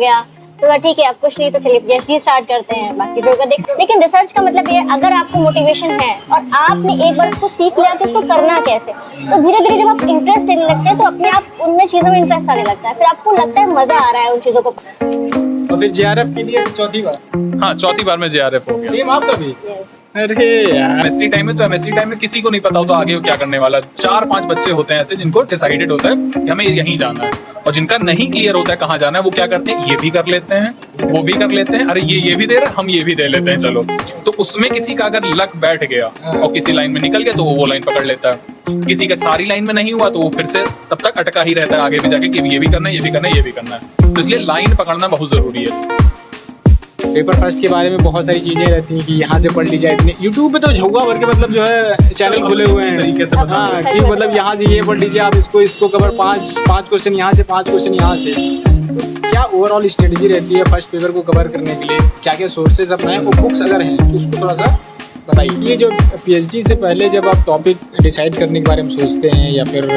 गया तो ठीक है, अब कुछ नहीं तो चलिए पीएचडी स्टार्ट करते हैं, बाकी जो का देख। लेकिन रिसर्च का मतलब ये, अगर आपको मोटिवेशन है और आपने एक बार उसको सीख लिया कि उसको करना कैसे, तो धीरे धीरे जब आप इंटरेस्ट लेने लगते हैं तो अपने आप उनमें चीजों में इंटरेस्ट आने लगता है, फिर आपको लगता है मजा आ रहा है उन चीजों को। और फिर जेआरएफ के लिए चौथी बार? हाँ, चौथी बार में जेआरएफ हो गया। सेम आपका भी? Yes. अरे यार, एमएससी टाइम में तो एमएससी टाइम में किसी को नहीं पता होता आगे वो क्या करने वाला। 4-5 बच्चे होते हैं ऐसे जिनको डिसाइडेड होता है कि हमें यहीं जाना है, और जिनका नहीं क्लियर होता है कहाँ जाना है, वो क्या करते हैं, ये भी कर लेते हैं, वो भी कर लेते हैं, अरे ये भी दे रहे, हम ये भी दे लेते हैं, चलो। तो उसमें किसी का अगर लक बैठ गया और किसी लाइन में निकल गया तो वो लाइन पकड़ लेता है। किसी का सारी लाइन में नहीं हुआ तो वो फिर से तब तक अटका ही रहता है आगे भी जाके कि ये भी करना है, ये भी करना है, ये भी करना है। तो इसलिए लाइन पकड़ना बहुत जरूरी है। पेपर फर्स्ट के बारे में बहुत सारी चीजें रहती हैं कि यहाँ से पढ़ ली जाए। इतनी यूट्यूब पे तो झुग्गा भर के मतलब जो है चैनल खुले हुए हैं तरीके से बता हाँ, कि मतलब यहाँ से ये पढ़ लीजिए, आप इसको कवर 5 क्वेश्चन यहाँ से, 5 क्वेश्चन यहाँ से। तो क्या ओवरऑल स्ट्रेटजी रहती है फर्स्ट पेपर को कवर करने के लिए? क्या क्या सोर्सेज अपनाएं और बुक्स अगर हैं तो उसको थोड़ा सा बताइए। ये जो पीएचडी से पहले जब आप टॉपिक डिसाइड करने के बारे में सोचते हैं या फिर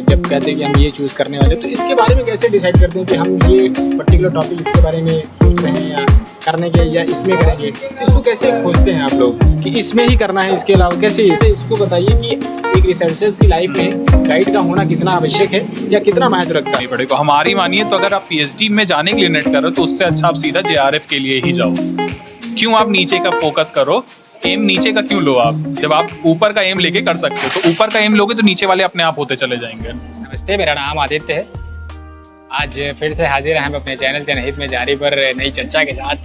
जब कहते हैं कि हम ये चूज़ करने वाले, तो इसके बारे में कैसे डिसाइड करते हैं कि हम ये पर्टिकुलर टॉपिक इसके बारे में सोच रहे हैं या करने के या इसमें करेंगे? तो इसको कैसे खोजते हैं आप लोग कि इसमें ही करना है, इसके अलावा कैसे? इसको बताइए कि एक रिसर्चर की लाइफ में गाइड का होना कितना आवश्यक है या कितना महत्व रखता है? पड़ेगा हमारी मानिए तो अगर आप पीएचडी में जाने के लिए नेट कर रहे हो तो उससे अच्छा आप सीधा जेआरएफ के लिए ही जाओ। क्यों आप नीचे का फोकस करो? एम नीचे का क्यों लो आप, जब आप ऊपर का एम लेके कर सकते हो? तो ऊपर का एम लोगे तो नीचे वाले अपने आप होते चले जाएंगे। नमस्ते, मेरा नाम आदित्य है। आज फिर से हाजिर हैं हम अपने चैनल जनहित में जारी पर नई चर्चा के साथ।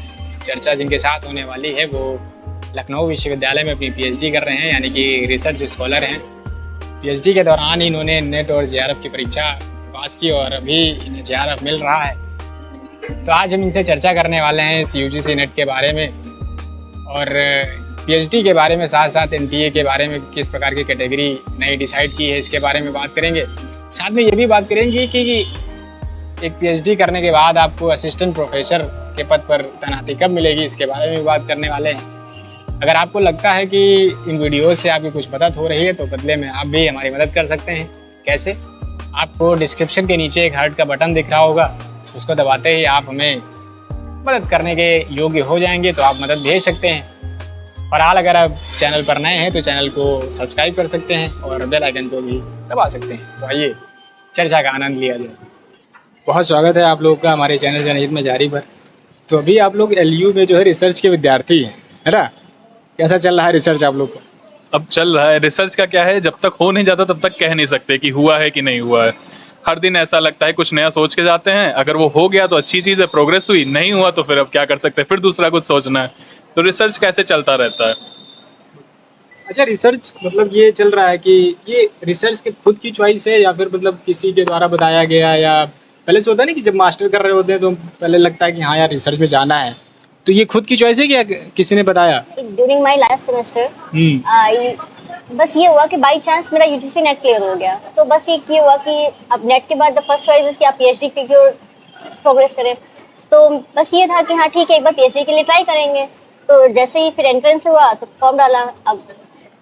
चर्चा जिनके साथ होने वाली है वो लखनऊ विश्वविद्यालय में अपनी पीएचडी कर रहे हैं, यानी कि रिसर्च स्कॉलर हैं। पीएचडी के दौरान इन्होंने नेट और जेआरएफ की परीक्षा पास की और अभी इन्हें जेआरएफ मिल रहा है। तो आज हम इनसे चर्चा करने वाले हैं इस यूजीसी नेट के बारे में और पीएचडी के बारे में, साथ साथ एनटीए के बारे में, किस प्रकार की कैटेगरी नई डिसाइड की है इसके बारे में बात करेंगे। साथ में ये भी बात करेंगे कि एक पीएचडी करने के बाद आपको असिस्टेंट प्रोफेसर के पद पर तैनाती कब मिलेगी, इसके बारे में भी बात करने वाले हैं। अगर आपको लगता है कि इन वीडियोस से आपकी कुछ मदद हो रही है तो बदले में आप भी हमारी मदद कर सकते हैं। कैसे? आपको डिस्क्रिप्शन के नीचे एक हार्ट का बटन दिख रहा होगा, उसको दबाते ही आप हमें मदद करने के योग्य हो जाएंगे, तो आप मदद भेज सकते हैं। फिलहाल अगर आप चैनल पर नए हैं तो चैनल को सब्सक्राइब कर सकते हैं और बेल आइकन को भी दबा सकते हैं। तो आइए चर्चा का आनंद लिया जाए। बहुत स्वागत है आप लोग का हमारे चैनल जनहित में जारी पर। तो अभी आप लोग एलयू में जो है रिसर्च के विद्यार्थी हैं, है ना? कैसा चल रहा है रिसर्च आप लोग का? अब चल रहा है रिसर्च का क्या है, जब तक हो नहीं जाता तब तक कह नहीं सकते कि हुआ है कि नहीं हुआ है। हर दिन ऐसा लगता है कुछ नया सोच के जाते हैं, अगर वो हो गया तो अच्छी चीज़ है, प्रोग्रेस हुई, नहीं हुआ तो फिर अब क्या कर सकते हैं, फिर दूसरा कुछ सोचना है। तो रिसर्च कैसे चलता रहता है। अच्छा, रिसर्च मतलब ये चल रहा है कि ये रिसर्च की खुद की चॉइस है या फिर मतलब किसी के द्वारा बताया गया, या पहले से होता है ना कि जब मास्टर कर रहे होते हैं तो पहले लगता है कि हाँ यार रिसर्च में जाना है, तो ये खुद की चॉइस है कि किसी ने बताया? ड्यूरिंग माय लास्ट सेमेस्टर बस ये हुआ कि बाई चांस मेरा यूजीसी नेट क्लियर हो गया, तो बस ये हुआ कि अब नेट के बाद द फर्स्ट चॉइस कि आप पीएचडी की ओर प्रोग्रेस करें। तो बस ये था कि हाँ ठीक है, एक बार पीएचडी के लिए ट्राई करेंगे। तो जैसे ही फिर एंट्रेंस हुआ तो फॉर्म डाला, अब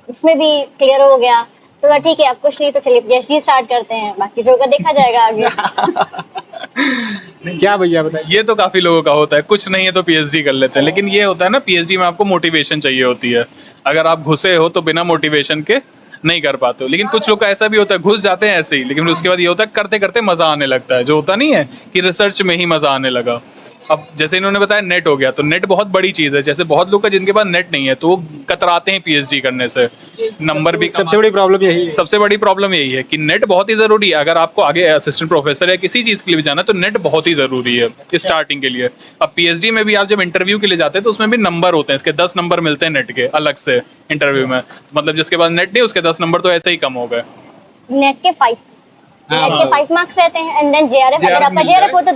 इसमें भी क्लियर हो गया, तो ठीक है, अब कुछ नहीं तो चलिए पीएचडी स्टार्ट करते हैं, बाकी जो का देखा जाएगा आगे। क्या भैया बताइए? ये तो काफी लोगों का होता है, कुछ नहीं है तो पीएचडी कर लेते हैं, लेकिन ये होता है ना पीएचडी में आपको मोटिवेशन चाहिए होती है। अगर आप घुसे हो तो बिना मोटिवेशन के नहीं कर पाते हो। लेकिन कुछ लोग का ऐसा भी होता है, घुस जाते हैं ऐसे ही, लेकिन उसके बाद ये होता है करते करते मजा आने लगता है। जो होता नहीं है कि रिसर्च में ही मजा आने लगा। अब जैसे इन्होंने बताया नेट हो गया, तो नेट बहुत बड़ी चीज़ है। जैसे बहुत लोग का जिनके पास नेट नहीं है तो वो कतराते हैं पीएचडी करने से, नंबर भी सबसे बड़ी प्रॉब्लम यही है। सबसे बड़ी प्रॉब्लम यही है कि नेट बहुत ही ज़रूरी है। अगर आपको आगे असिस्टेंट प्रोफेसर या किसी चीज़ के लिए भी जाना है तो नेट बहुत ही ज़रूरी है स्टार्टिंग के लिए। अब पीएचडी में भी आप जब इंटरव्यू के लिए जाते हैं तो उसमें भी नंबर होते हैं, इसके 10 नंबर मिलते हैं नेट के अलग से इंटरव्यू में। मतलब जिसके पास नेट नहीं उसके 10 नंबर तो ऐसे ही कम हो गए। नेट के 5 मार्क्स रहते हैं एंड देन जेआरएफ, अगर आपका जेआरएफ हो तो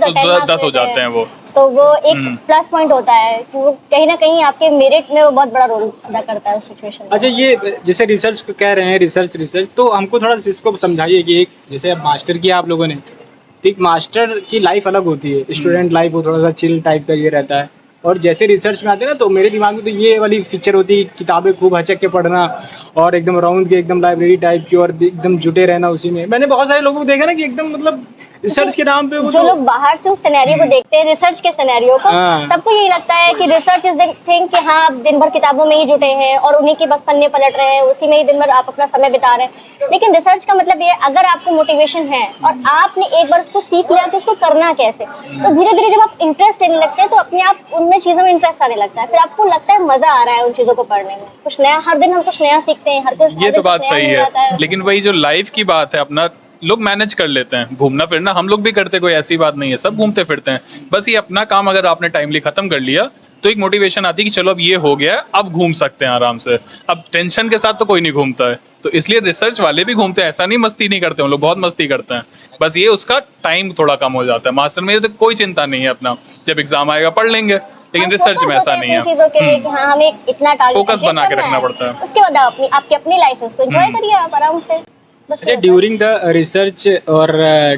10 हो जाते हैं वो। तो वो एक प्लस पॉइंट होता है कि वो कहीं ना कहीं आपके मेरिट में वो बहुत बड़ा रोल अदा करता है उस सिचुएशन में। अच्छा, ये जैसे रिसर्च को कह रहे हैं रिसर्च, तो हमको थोड़ा सा इसको समझाइए कि एक जैसे अब मास्टर किया आप लोगों ने, तो एक मास्टर की लाइफ अलग होती है, स्टूडेंट लाइफ वो थोड़ा सा चिल टाइप का ये रहता है, और जैसे रिसर्च में आते हैं ना, तो मेरे दिमाग में तो ये वाली फीचर होती है, किताबें खूब हचक के पढ़ना और एकदम राउंड के एकदम लाइब्रेरी टाइप की और एकदम जुटे रहना उसी में। मैंने बहुत सारे लोगों को देखा ना कि एकदम मतलब रिसर्च के नाम पे वो जो तो लोग बाहर से उस सिनेरियो को देखते हैं, रिसर्च के सिनेरियो को, हाँ। सबको यही लगता है कि रिसर्च इज द थिंग कि हाँ आप दिन भर किताबों में ही जुटे हैं और उन्हीं के बस पन्ने पलट रहे हैं, उसी में ही दिन भर आप अपना समय बिता रहे हैं। लेकिन रिसर्च का मतलब ये है, अगर आपको मोटिवेशन है और आपने एक बार उसको सीख लिया कि उसको करना कैसे, तो धीरे धीरे जब आप इंटरेस्ट लेने लगते हैं तो अपने आप उनमें चीजों में इंटरेस्ट आने लगता है, फिर आपको लगता है मजा आ रहा है उन चीजों को पढ़ने में। कुछ नया, हर दिन हम कुछ नया सीखते हैं, हर ये तो बात कुछ नया सही मिल जाता है, लेकिन वही जो लाइफ की बात है, अपना लोग मैनेज कर लेते हैं, घूमना फिरना हम लोग भी करते, कोई ऐसी बात नहीं है, सब घूमते फिरते हैं। बस ये अपना काम अगर आपने टाइमली खत्म कर लिया तो एक मोटिवेशन आती है कि चलो अब ये हो गया है, अब घूम सकते हैं आराम से। अब टेंशन के साथ तो कोई नहीं घूमता है, तो इसलिए रिसर्च वाले भी घूमते हैं, ऐसा नहीं मस्ती नहीं करते, हम लोग बहुत मस्ती करते हैं, बस ये उसका टाइम थोड़ा कम हो जाता है। मास्टर में तो कोई चिंता नहीं है, अपना जब एग्जाम आएगा पढ़ लेंगे, लेकिन रिसर्च में ऐसा नहीं है। चीजों के लिए कि हाँ हमें इतना टारगेट फोकस बना के रखना पड़ता है। उसके बाद आप आपकी अपनी लाइफ है, उसको एंजॉय करिए आप आराम से। अच्छा, ड्यूरिंग द रिसर्च और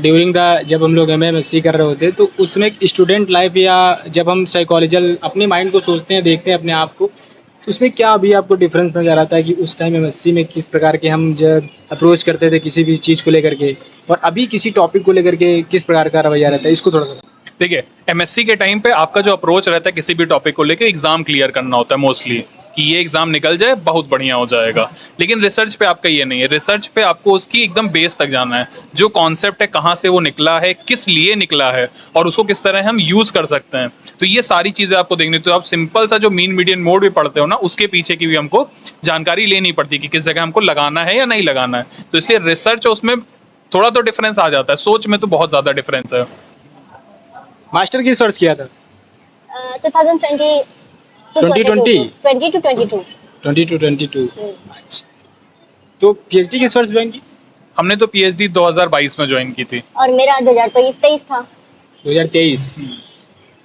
ड्यूरिंग द जब हम लोग MSc कर रहे होते हैं, तो उसमें स्टूडेंट लाइफ या जब हम साइकोलॉजिकल अपने माइंड को सोचते हैं, देखते हैं अपने आप को, तो उसमें क्या अभी आपको डिफरेंस नज़र आता है कि उस टाइम MSc में किस प्रकार के हम जब अप्रोच करते थे किसी भी चीज़ को लेकर के, और अभी किसी टॉपिक को लेकर के किस प्रकार का रवैया रहता है, इसको थोड़ा सा। देखिए, MSc के टाइम पे आपका जो अप्रोच रहता है किसी भी टॉपिक को लेके, एग्जाम क्लियर करना होता है मोस्टली, कि ये एग्जाम निकल जाए बहुत बढ़िया हो जाएगा। लेकिन रिसर्च पे आपका ये नहीं है, रिसर्च पे आपको उसकी एकदम बेस तक जाना है, जो कॉन्सेप्ट है कहाँ से वो निकला है, किस लिए निकला है और उसको किस तरह हम यूज कर सकते हैं, तो ये सारी चीजें आपको देखनी। तो आप सिंपल सा जो मीन मीडियन मोड भी पढ़ते हो ना, उसके पीछे की भी हमको जानकारी लेनी पड़ती है कि किस जगह हमको लगाना है या नहीं लगाना है। तो इसलिए रिसर्च उसमें थोड़ा तो डिफरेंस आ जाता है, सोच में तो बहुत ज्यादा डिफरेंस है। मास्टर किस वर्ष किया था? 2020 to 22। अच्छा, तो PhD किस वर्ष ज्वाइन की? हमने तो PhD 2022 में ज्वाइन की थी। और मेरा 2023 था। 2023।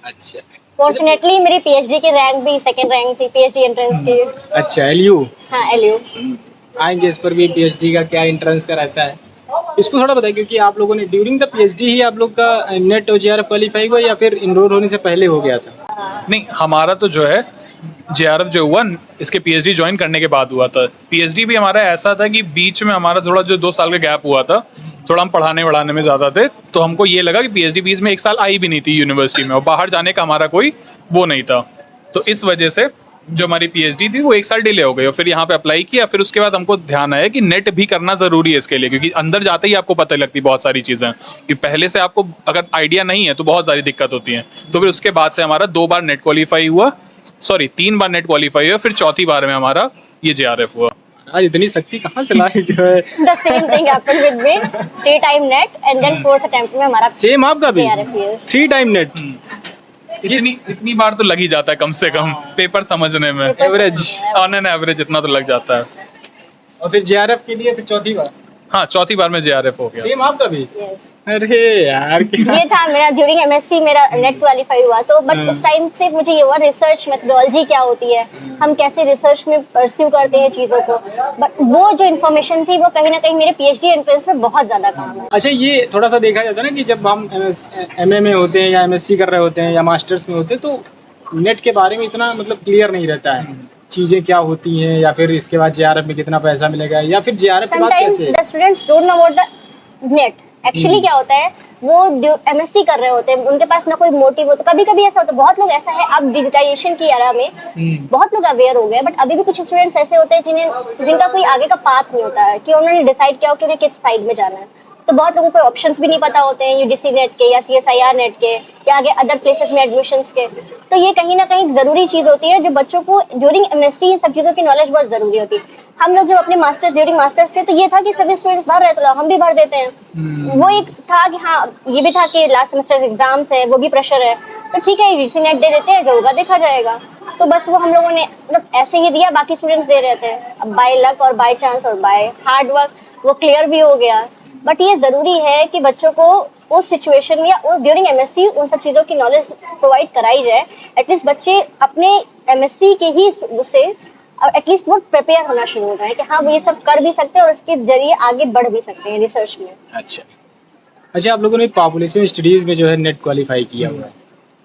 अच्छा, फॉर्चुनेटली मेरी PhD की रैंक भी सेकंड रैंक थी, PhD एंट्रेंस की। अच्छा, LU। हाँ, LU। आएंगे इस पर भी, PhD का क्या एंट्रेंस का रहता है, इसको थोड़ा बताइए, क्योंकि आप लोगों ने ड्यूरिंग द PhD ही आप लोग का नेट और JRF क्वालिफाई हुआ या फिर इनरोल होने से पहले हो गया था? नहीं, हमारा तो जो है JRF जो हुआ इसके PhD ज्वाइन करने के बाद हुआ था। PhD भी हमारा ऐसा था कि बीच में हमारा थोड़ा जो 2 साल का गैप हुआ था, थोड़ा हम पढ़ाने वढ़ाने में ज़्यादा थे, तो हमको ये लगा कि PhD बीच में 1 साल आई भी नहीं थी यूनिवर्सिटी में, और बाहर जाने का हमारा कोई वो नहीं था, तो इस वजह से जो हमारी PhD थी वो 1 साल डिले हो गई। और फिर यहाँ पे अप्लाई किया, फिर उसके बाद हमको ध्यान आया कि नेट भी करना ज़रूरी है इसके लिए, क्योंकि अंदर जाते ही आपको पता लगती बहुत सारी चीज़ें, कि पहले से आपको अगर आइडिया नहीं है तो बहुत सारी दिक्कत होती है। तो फिर उसके बाद से हमारा 2 बार नेट क्वालिफाई हुआ, 3 बार नेट क्वालिफाई हुआ, फिर चौथी बार में हमारा ये JRF हुआ। आज इतनी शक्ति कहाँ से लाई जो है? The same thing happened with me, 3 time net and then 4th attempt में हमारा सेम आपका भी JRF हुआ। 3 टाइम नेट। इतनी बार तो लग ही जाता है कम से कम पेपर समझने में, एवरेज, ऑन एन एवरेज इतना तो लग जाता है। और फिर JRF के लिए फिर चौथी बार? हाँ, चौथी बार में JRF हो गया। सेम आपका भी? Yes। अरे यार, क्या ये था मेरा ड्यूरिंग MSc, मेरा नेट क्वालिफाई हुआ, तो बट उस टाइम से मुझे ये हुआ रिसर्च मेथोडोलॉजी क्या होती है, हम कैसे रिसर्च में परस्यू करते हैं चीज़ों को, बट वो जो इन्फॉर्मेशन थी वो कहीं ना कहीं मेरे PhD एंट्रेंस में बहुत ज़्यादा काम है। अच्छा, ये थोड़ा सा देखा जाता है ना कि जब हम MA में होते हैं या MSc कर रहे होते हैं या मास्टर्स में होते हैं, तो नेट के बारे में इतना मतलब क्लियर नहीं रहता है, चीजें क्या होती हैं, या फिर इसके बाद JRF में कितना पैसा मिलेगा, या फिर JRF के बाद Sometimes कैसे? the students don't know about the net। Actually क्या होता है, वो MSc कर रहे होते हैं, उनके पास ना कोई मोटिव हो, तो कभी कभी ऐसा होता है, बहुत लोग ऐसा है, अब डिजिटाइजेशन की एरा में बहुत लोग अवेयर हो गए, बट अभी भी कुछ स्टूडेंट्स ऐसे होते हैं जिनका कोई आगे का पाथ नहीं होता है, कि उन्होंने डिसाइड किया हो कि उन्हें किस साइड में जाना है। तो बहुत लोगों को ऑप्शंस भी नहीं पता होते हैं UGC नेट के या CSIR नेट के या आगे अदर प्लेसेस में एडमिशंस के। तो ये कहीं ना कहीं जरूरी चीज होती है, जो बच्चों को ड्यूरिंग MSc इन सब चीज़ों की नॉलेज बहुत जरूरी होती है। हम लोग जब अपने मास्टर्स ड्यूरिंग मास्टर्स से, तो ये था कि सभी स्टूडेंट्स भर रहे, तो हम भी भर देते हैं। वो एक था कि हाँ, ये भी था कि लास्ट सेमेस्टर एग्जाम्स है, वो भी प्रेशर है, तो ठीक है UGC नेट दे देते हैं, जो होगा देखा जाएगा। तो बस वो हम लोगों ने मतलब ऐसे ही दिया, बाकी स्टूडेंट्स दे रहे थे, अब बाय लक और बाय चांस और बाय हार्ड वर्क वो क्लियर भी हो गया। बट ये जरूरी है कि बच्चों को उस सिचुएशन में या ड्यूरिंग MSc उन सब चीज़ों की नॉलेज प्रोवाइड कराई जाए, एटलीस्ट बच्चे अपने MSc के ही उससे एटलीस्ट वो प्रिपेयर होना शुरू हो जाए कि हाँ वो ये सब कर भी सकते हैं और उसके जरिए आगे बढ़ भी सकते हैं रिसर्च में। अच्छा, आप लोगों ने पॉपुलेशन स्टडीज में जो है नेट क्वालिफाई किया हुआ है,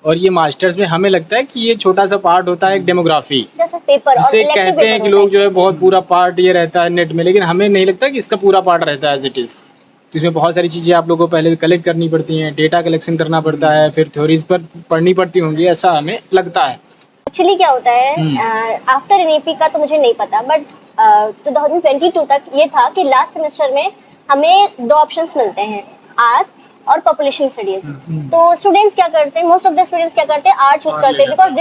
और ये मास्टर्स में हमें लगता है कि ये छोटा सा पार्ट होता है एक डेमोग्राफी, जैसे पेपर और जिसे elective कहते हैं paper कि होता लोग जो है बहुत पूरा पार्ट ये रहता है नेट में, लेकिन हमें नहीं लगता कि इसका पूरा पार्ट रहता है एज इट इज़। तो इसमें बहुत सारी चीज़ें आप लोगों को पहले कलेक्ट करनी पड़ती हैं, डेटा कलेक्शन करना पड़ता है, फिर थ्योरीज पर पढ़नी पड़ती होंगी, ऐसा हमें लगता है। एक्चुअली क्या होता है आफ्टर एनईपी का तो मुझे नहीं पता, बट 2022 तक ये था कि लास्ट सेमेस्टर में हमें 2 ऑप्शंस मिलते हैं, आर्ट और पॉपुलेशन स्टडीज। तो स्टूडेंट्स क्या करते हैं, मोस्ट ऑफ द स्टूडेंट्स क्या करते हैं, आर्ट चूज करते हैं बिकॉज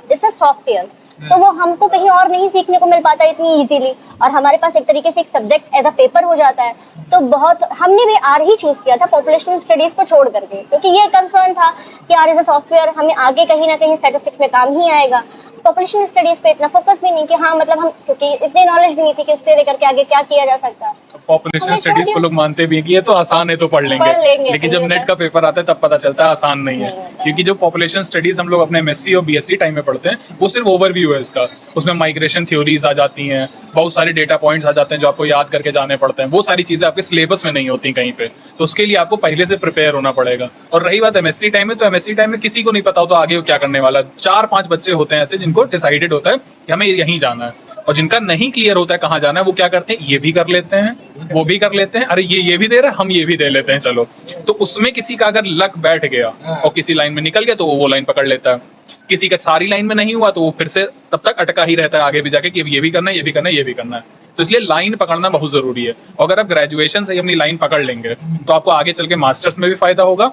दिस अ सॉफ्टवेयर। तो वो हमको कहीं और नहीं सीखने को मिल पाता इतनी इजीली, और हमारे पास एक तरीके से एक सब्जेक्ट एज अ पेपर हो जाता है। तो बहुत हमने भी आर ही चूज किया था पॉपुलेशन स्टडीज को छोड़ करके, क्योंकि ये कंसर्न था कि आर इज अ सॉफ्टवेयर, हमें आगे कहीं ना कहीं स्टैटिस्टिक्स में काम ही आएगा। पॉपुलेशन स्टडीज पे इतना फोकस भी नहीं कि हाँ मतलब हम, क्योंकि इतनी नॉलेज भी नहीं थी कि उससे लेकर के आगे क्या किया जा सकता है। पॉपुलेशन स्टडीज को लोग मानते भी हैं कि ये तो आसान है तो पढ़ लेंगे, लेकिन जब नेट का पेपर आता है तब पता चलता है आसान नहीं है। क्योंकि जो पॉपुलेशन स्टडीज हम लोग अपने एमएससी और बीएससी टाइम में पढ़ते हैं वो सिर्फ ओवरव्यू है इसका, उसमें माइग्रेशन थ्योरीज आ जाती हैं, बहुत सारे डेटा पॉइंट्स आ जाते हैं जो आपको याद करके जाने पड़ते हैं, वो सारी चीजें आपके सिलेबस में नहीं होती कहीं पे, तो उसके लिए आपको पहले से प्रिपेयर होना पड़ेगा। और रही बात एमएससी टाइम में, तो एमएससी टाइम में किसी को नहीं पता होता आगे वो क्या करने वाला। 4-5 बच्चे होते हैं ऐसे जिनको डिसाइडेड होता है कि हमें यहीं जाना है, और जिनका नहीं क्लियर होता है कहाँ जाना है, वो क्या करते हैं, ये भी कर लेते हैं, वो भी कर लेते हैं, अरे ये भी दे रहा है, हम ये भी दे लेते हैं चलो। तो उसमें किसी का अगर लक बैठ गया और किसी लाइन में निकल गया तो वो लाइन पकड़ लेता है, किसी का सारी लाइन में नहीं हुआ तो वो फिर से तब तक अटका ही रहता है आगे भी जाके कि ये भी करना है, ये भी करना है, ये भी करना है। तो इसलिए लाइन पकड़ना बहुत जरूरी है। अगर आप ग्रेजुएशन से ही अपनी लाइन पकड़ लेंगे तो आपको आगे चल के मास्टर्स में भी फायदा होगा,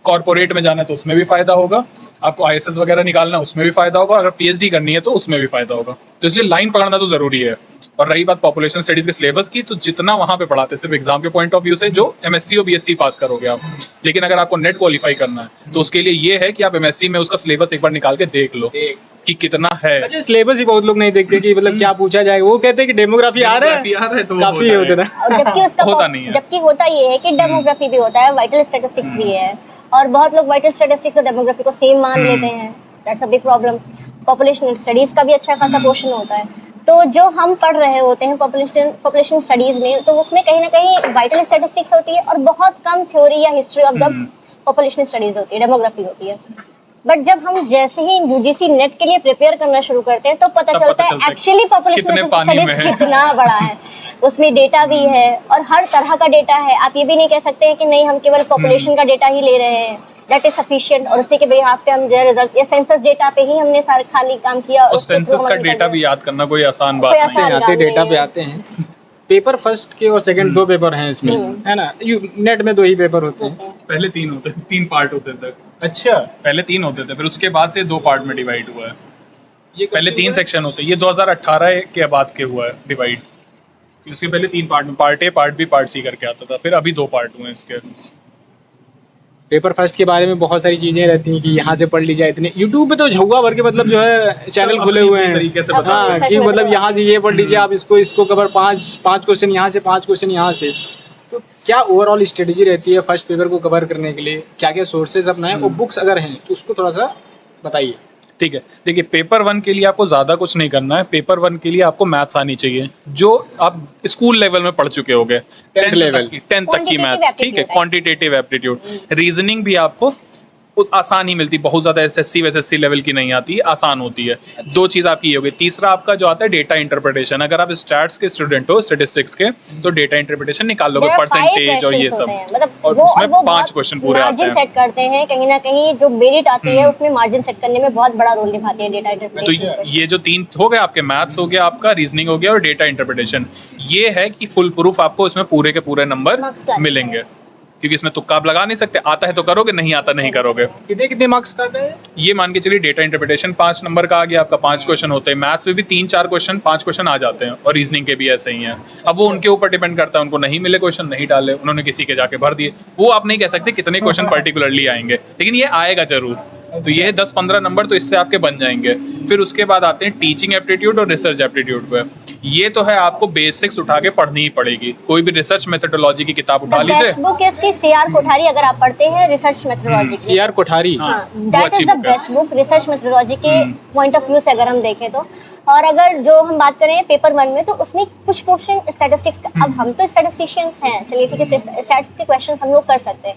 कॉर्पोरेट में जाना है तो उसमें भी फायदा होगा, आपको आईएसएस वगैरह निकालना उसमें भी फायदा होगा, अगर पीएचडी करनी है तो उसमें भी फायदा होगा। तो इसलिए लाइन पकड़ना तो जरूरी है। और रही बात पॉपुलेशन स्टडीज के सिलेबस की, तो जितना वहां पे पढ़ाते हैं सिर्फ एग्जाम के पॉइंट ऑफ व्यू से, जो एमएससी और बीएससी पास करोगे आप, लेकिन अगर आपको नेट क्वालिफाई करना है तो उसके लिए ये है कि आप एमएससी में उसका सिलेबस एक बार निकाल के देख लो कि कितना है। अच्छा, सिलेबस ही बहुत लोग नहीं देखते कि मतलब क्या पूछा जाएगा, वो कहते हैं कि डेमोग्राफी आ रहा है तो काफी होता है, और जबकि उसका होता नहीं है। जबकि होता ये है कि डेमोग्राफी भी होता है, वाइटल स्टैटिस्टिक्स भी है, और बहुत लोग वाइटल स्टैटिस्टिक्स और डेमोग्राफी को सेम मान लेते हैं। That's a big problem. Population studies का भी अच्छा खासा पोर्शन होता है, तो जो हम पढ़ रहे होते हैं पॉपुलेशन स्टडीज में, तो उसमें कहीं ना कहीं वाइटल स्टैटिस्टिक्स होती है और बहुत कम थ्योरी या history of the population studies होती है, डेमोग्राफी होती है। बट जब हम जैसे ही यूजीसी नेट के लिए प्रिपेयर करना शुरू करते हैं तो पता चलता है एक्चुअली पॉपुलेशन स्टडीज कितना बड़ा है, उसमें डेटा भी है और हर तरह का डेटा है। आप ये भी नहीं कह सकते हैं कि नहीं हम केवल पॉपुलेशन का डेटा ही ले रहे हैं, दैट इज सफिशिएंट, और उसी के बिहाफ पे हम जो रिजल्ट या सेंसस डेटा पे ही हमने सारे खाली काम किया। और सेंसस का डेटा भी याद करना कोई आसान बात नहीं है, आते डेटा पे आते हैं। पेपर फर्स्ट के और सेकंड 2 पेपर हैं इसमें, है ना? नेट में 2 ही पेपर होते हैं, पहले 3 होते, 3 पार्ट होते थे। अच्छा, पहले 3 होते थे, फिर उसके बाद से 2 पार्ट में डिवाइड हुआ है। ये पहले 3 सेक्शन होते हैं, ये 2018 के बाद के हुआ है डिवाइड। उसके पहले 3 पार्ट में, part A, part B, part C करके आता था, फिर अभी 2 पार्ट हुए हैं इसके। पेपर फर्स्ट के बारे में बहुत सारी चीजें रहती हैं कि यहाँ से पढ़ ली जाए, इतने यूट्यूब पे तो झुआ भर के मतलब जो है चैनल खुले हुए हैं तरीके से बता हाँ, कि मतलब यहाँ से ये पढ़ लीजिए आप, इसको कवर 5 क्वेश्चन यहाँ से, 5 क्वेश्चन यहाँ से। तो क्या ओवरऑल स्ट्रेटजी रहती है फर्स्ट पेपर को कवर करने के लिए, क्या क्या सोर्सेज अपना है, और बुक्स अगर हैं तो उसको थोड़ा सा बताइए। ठीक है, देखिए पेपर 1 के लिए आपको ज्यादा कुछ नहीं करना है। पेपर 1 के लिए आपको मैथ्स आनी चाहिए, जो आप स्कूल लेवल में पढ़ चुके होगे, 10th तक की मैथ्स, ठीक है। क्वांटिटेटिव एप्टीट्यूड, रीजनिंग भी आपको आसान ही मिलती, बहुत ज्यादा एसएससी वैसेससी लेवल की नहीं आती है, आसान होती है। 2 चीज आपकी ये होगी। तीसरा आपका जो आता है डेटा इंटरप्रिटेशन, अगर आप स्टैट्स के स्टूडेंट हो, स्टैटिस्टिक्स के, तो डेटा इंटरप्रिटेशन निकाल लोगे, परसेंटेज और ये सब, मतलब और उसमें 5 क्वेश्चन पूरे आते हैं। मार्जिन सेट करते हैं, कहीं ना कहीं जो मेरिट आती है उसमें मार्जिन सेट करने में बहुत बड़ा रोल निभाती है डेटा इंटरप्रिटेशन। तो ये जो 3 हो गए आपके, मैथ्स हो गया आपका, रीजनिंग हो गया और डेटा इंटरप्रिटेशन, ये है कि फुल प्रूफ आपको इसमें पूरे के पूरे नंबर मिलेंगे, क्योंकि इसमें तुक्का आप लगा नहीं सकते। आता है तो करोगे, नहीं आता नहीं करोगे। कितने मार्क्स का आता है ये मान के चलिए, डेटा इंटरप्रिटेशन 5 नंबर का आ गया आपका, 5 क्वेश्चन होते हैं। मैथ्स में भी 3-4 क्वेश्चन, 5 क्वेश्चन आ जाते हैं, और रीजनिंग के भी ऐसे ही हैं। अब वो उनके ऊपर डिपेंड करता है, उनको नहीं मिले क्वेश्चन, नहीं डाले, उन्होंने किसी के जाके भर दिए, वो आप नहीं कह सकते कितने क्वेश्चन पर्टिकुलरली आएंगे, लेकिन ये आएगा जरूर। तो ये 10-15 नंबर तो इससे आपके बन जाएंगे। फिर उसके बाद आते हैं टीचिंग एप्टीट्यूड और रिसर्च एप्टीट्यूड पे। ये तो है आपको बेसिक्स उठा के पढ़नी ही पड़ेगी। कोई भी रिसर्च मेथोडोलॉजी की किताब उठा लीजिए, बेस्ट बुक इसकी सीआर कोठारी, अगर आप पढ़ते हैं रिसर्च मेथोडोलॉजी की, CR Kothari, that is the best book research methodology के पॉइंट ऑफ व्यू से अगर हम देखें तो। और अगर जो हम बात करें पेपर 1 में, तो उसमें कुछ पोर्शन स्टैटिस्टिक्स का, अब हम तो स्टैटिस्टिशियंस हैं, चलिए ठीक है, स्टैट्स के क्वेश्चन हम लोग कर सकते हैं,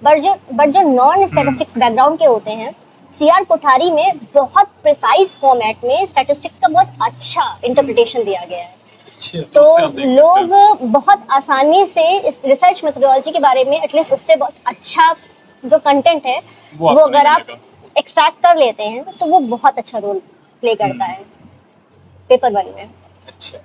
बट जो नॉन स्टैटिस्टिक्स बैकग्राउंड के होते हैं, सीआर कोठारी में बहुत प्रिसाइज फॉर्मेट में स्टैटिस्टिक्स का बहुत अच्छा इंटरप्रिटेशन दिया गया है। अच्छा, तो उससे आप देख सकते हैं। लोग बहुत आसानी से इस रिसर्च मेथोडोलॉजी के बारे में एटलीस्ट उससे बहुत अच्छा जो कंटेंट है वो वो आपको अगर नहीं आप मिलेगा। एक्सट्रैक्ट कर लेते हैं तो वो बहुत अच्छा रोल प्ले करता है पेपर 1 में। अच्छा,